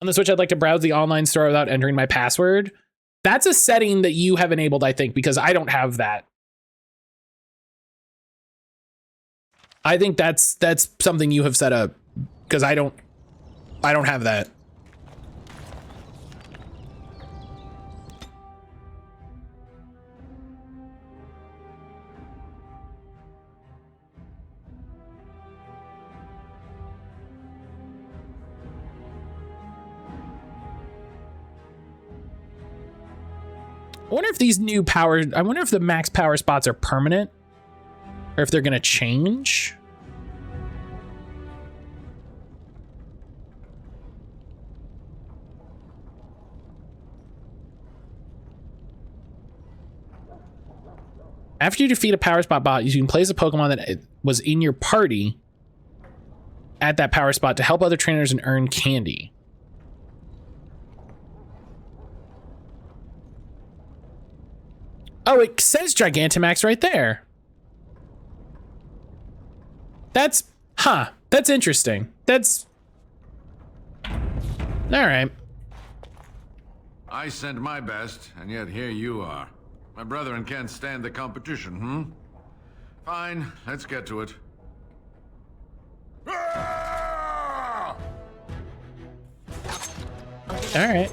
On the Switch, I'd like to browse the online store without entering my password. That's a setting that you have enabled, I think, because I don't have that. I think that's something you have set up, because I don't have that. I wonder if these new power, I wonder if the max power spots are permanent or if they're gonna change. After you defeat a power spot bot, you can place a Pokemon that was in your party at that power spot to help other trainers and earn candy. Oh, it says Gigantamax right there. That's interesting. That's all right. I sent my best, and yet here you are. My brethren can't stand the competition, Fine, let's get to it. All right.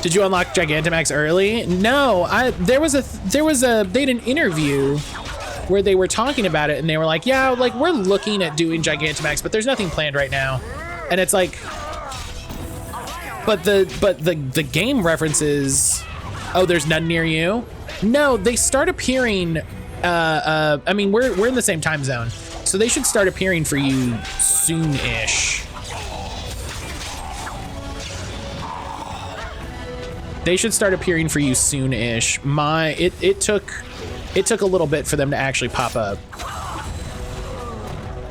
Did you unlock Gigantamax early? No, they had an interview where they were talking about it and they were like, yeah, like we're looking at doing Gigantamax, but there's nothing planned right now. And it's like, but the game references, oh, there's none near you? No, they start appearing, I mean, we're in the same time zone, so they should start appearing for you soon-ish. They should start appearing for you soon-ish. It took a little bit for them to actually pop up.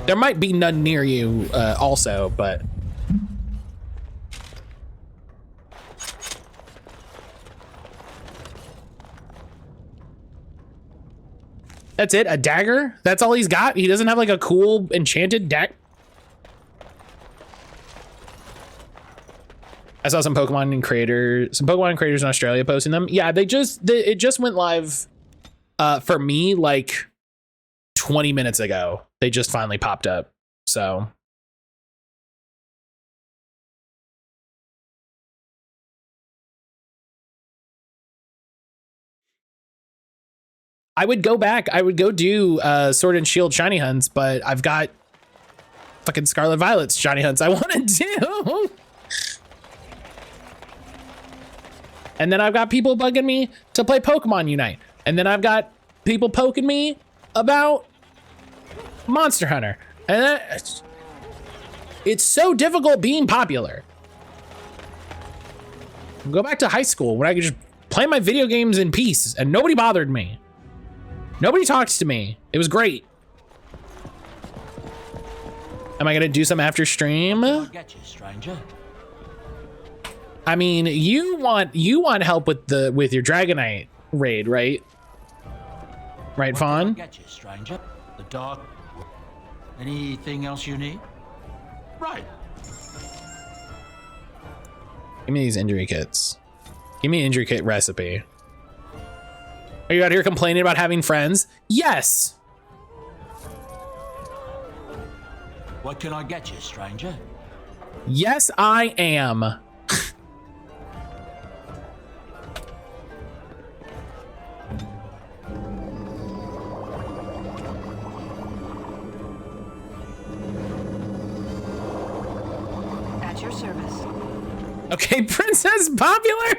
There might be none near you also, but that's it. A dagger? That's all he's got? He doesn't have like a cool enchanted deck? I saw some Pokemon creators in Australia posting them. Yeah, it just went live for me like 20 minutes ago. They just finally popped up. So I would go back. I would go do Sword and Shield shiny hunts, but I've got fucking Scarlet Violet's shiny hunts I want to do. And then I've got people bugging me to play Pokemon Unite. And then I've got people poking me about Monster Hunter. And it's so difficult being popular. Go back to high school when I could just play my video games in peace and nobody bothered me. Nobody talks to me. It was great. Am I gonna do some after stream? I'll get you, stranger. I mean, you want help with your Dragonite raid, right? Right, Fawn? I'll get you, stranger. The dog. Anything else you need? Right. Give me these injury kits. Give me an injury kit recipe. Are you out here complaining about having friends? Yes. What can I get you, stranger? Yes, I am. At your service. Okay, Princess Popular.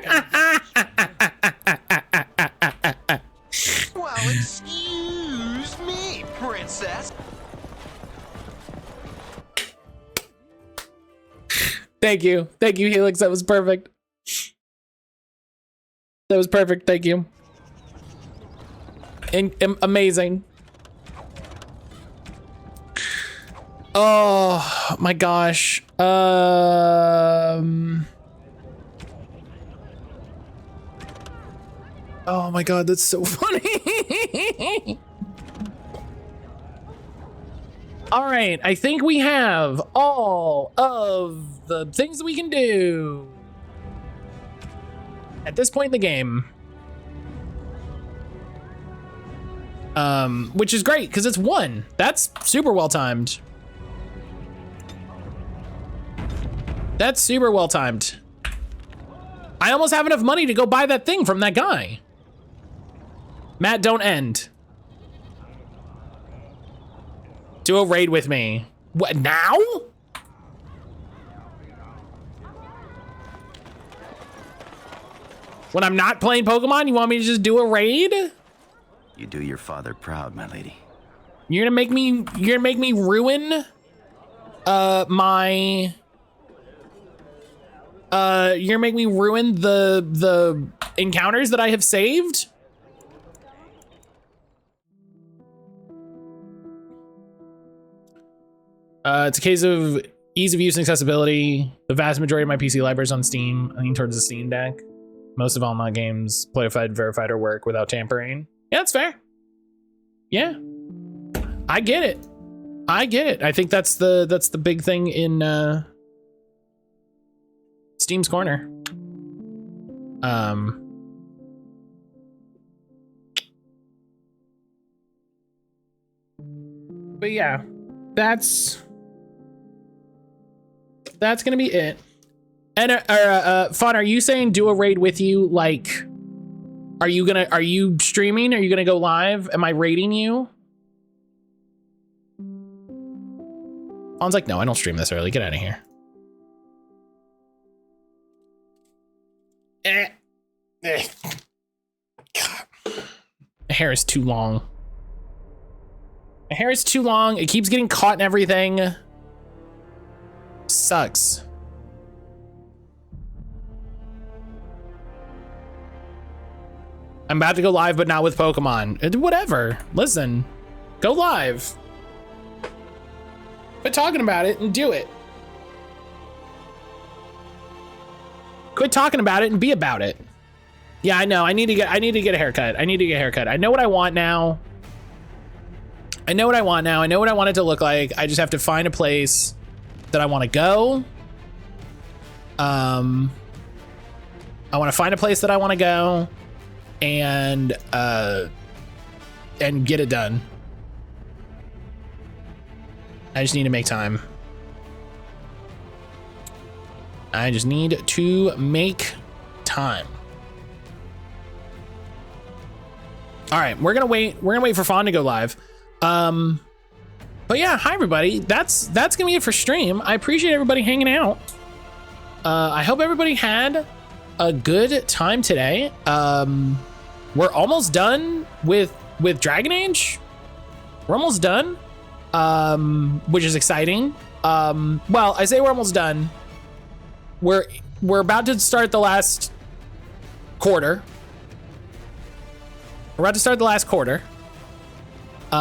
Well, excuse me, princess. Thank you, Helix. That was perfect. That was perfect. Thank you. Amazing. Oh my gosh. Oh my god, that's so funny. All right, I think we have all of the things that we can do at this point in the game. Which is great because it's 1. That's super well timed. That's super well timed. I almost have enough money to go buy that thing from that guy. Matt, don't end. Do a raid with me. What, now? When I'm not playing Pokemon, you want me to just do a raid? You do your father proud, my lady. You're gonna make me ruin my you're gonna make me ruin the encounters that I have saved? It's a case of ease of use and accessibility. The vast majority of my PC library is on Steam. I lean towards the Steam Deck. Most of all my games, playfied, verified, or work without tampering. Yeah, that's fair. Yeah, I get it. I get it. I think that's the big thing in Steam's corner. But yeah, that's gonna be it. And Fawn, are you saying do a raid with you? Like, are you streaming? Are you gonna go live? Am I raiding you? Fawn's like, no, I don't stream this early. Get out of here. God. My hair is too long. My hair is too long. It keeps getting caught in everything. Sucks. I'm about to go live, but not with Pokemon. Whatever. Listen, go live. Quit talking about it and do it. Quit talking about it and be about it. Yeah, I know. I need to get a haircut. I know what I want now. I know what I want it to look like. I just have to find a place that I want to go. I want to find a place that I want to go and get it done. I just need to make time. I just need to make time. All right, we're gonna wait for Fawn to go live. But yeah, hi everybody. That's gonna be it for stream. I appreciate everybody hanging out. I hope everybody had a good time today. We're almost done with Dragon Age. We're almost done, which is exciting. Well, I say we're almost done. We're about to start the last quarter. We're about to start the last quarter. It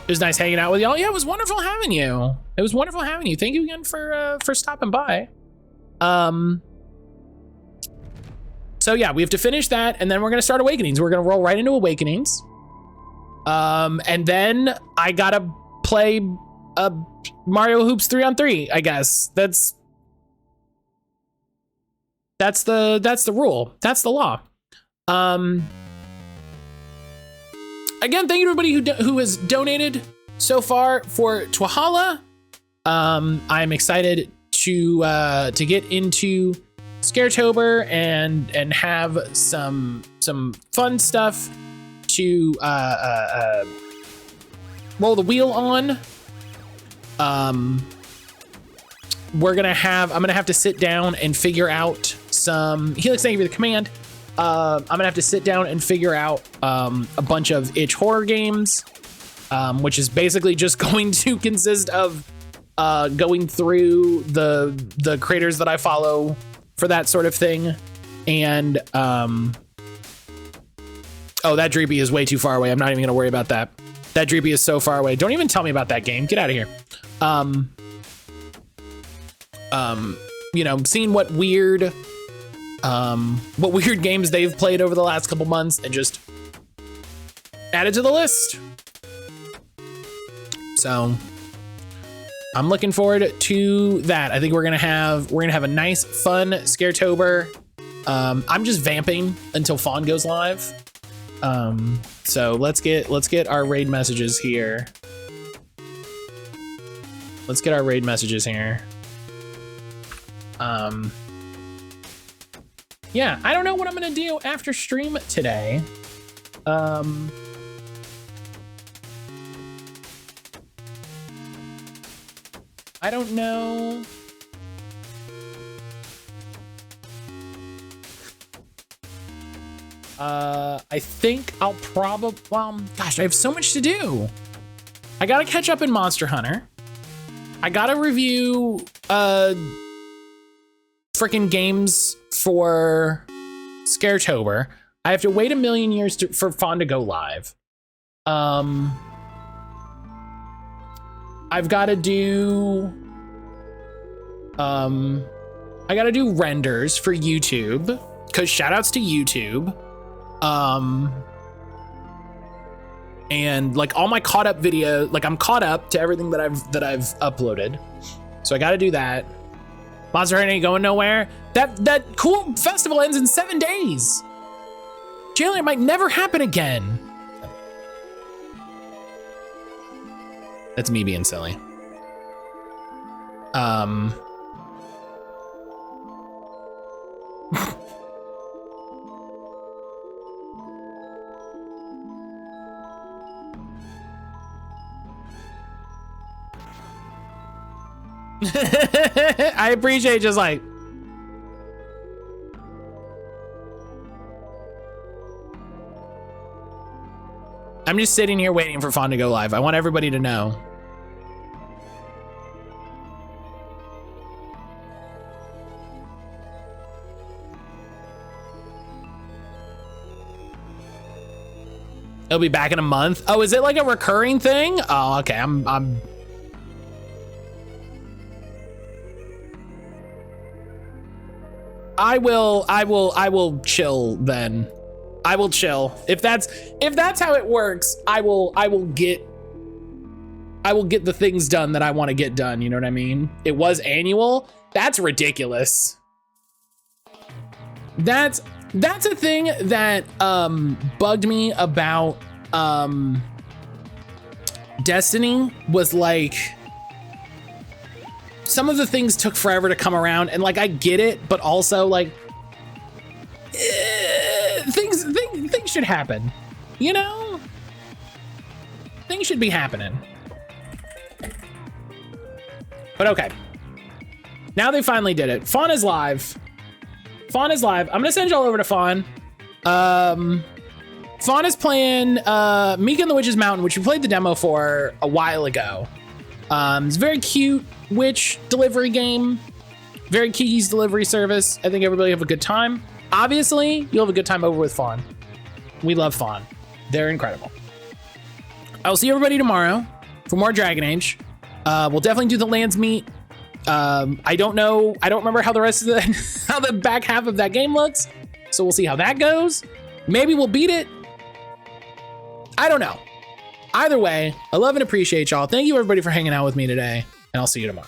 was nice hanging out with y'all. Yeah, it was wonderful having you. Thank you again for stopping by. So yeah, we have to finish that, and then we're gonna start Awakenings. We're gonna roll right into Awakenings. And then I gotta play Mario Hoops 3-on-3, I guess. That's the rule. That's the law. Again, thank you to everybody who has donated so far for Twahala. I'm excited to get into Scaretober and have some fun stuff to roll the wheel on. I'm gonna have to sit down and figure out some. Helix, thank you for the command. I'm gonna have to sit down and figure out a bunch of itch horror games, which is basically just going to consist of going through the creators that I follow for that sort of thing. And oh, that Dreepy is way too far away. I'm not even gonna worry about that. That Dreepy is so far away. Don't even tell me about that game. Get out of here. You know, seeing what weird games they've played over the last couple months and just add it to the list. So I'm looking forward to that. I think we're gonna have a nice, fun Scaretober. I'm just vamping until Fawn goes live. So let's get our raid messages here. Yeah, I don't know what I'm gonna do after stream today. I don't know. I think I'll probably, gosh, I have so much to do. I gotta catch up in Monster Hunter. I gotta review freaking games for Scaretober. I have to wait a million years for Fawn to go live. I've got to do renders for YouTube, because shout outs to YouTube. And like all my caught up video, like I'm caught up to everything that I've uploaded. So I got to do that. Monster Hunter ain't going nowhere. That cool festival ends in 7 days. Jailer might never happen again. That's me being silly. I appreciate just like. I'm just sitting here waiting for Fawn to go live. I want everybody to know. It'll be back in a month. Oh, is it like a recurring thing? Oh, okay. I will chill then. I will chill. If that's how it works, I will get the things done that I want to get done, you know what I mean? It was annual. That's ridiculous. That's a thing that bugged me about Destiny, was like some of the things took forever to come around, and like I get it, but also like things should happen, you know? Things should be happening. But okay. Now they finally did it. Fawn is live. Fawn is live. I'm gonna send y'all over to Fawn. Fawn is playing Mika and the Witch's Mountain, which we played the demo for a while ago. It's a very cute witch delivery game. Very Kiki's delivery service. I think everybody have a good time. Obviously, you'll have a good time over with Fawn. We love Fawn. They're incredible. I will see everybody tomorrow for more Dragon Age. We'll definitely do the Lands meet. I don't know. I don't remember how the rest of how the back half of that game looks. So we'll see how that goes. Maybe we'll beat it. I don't know. Either way, I love and appreciate y'all. Thank you everybody for hanging out with me today, and I'll see you tomorrow.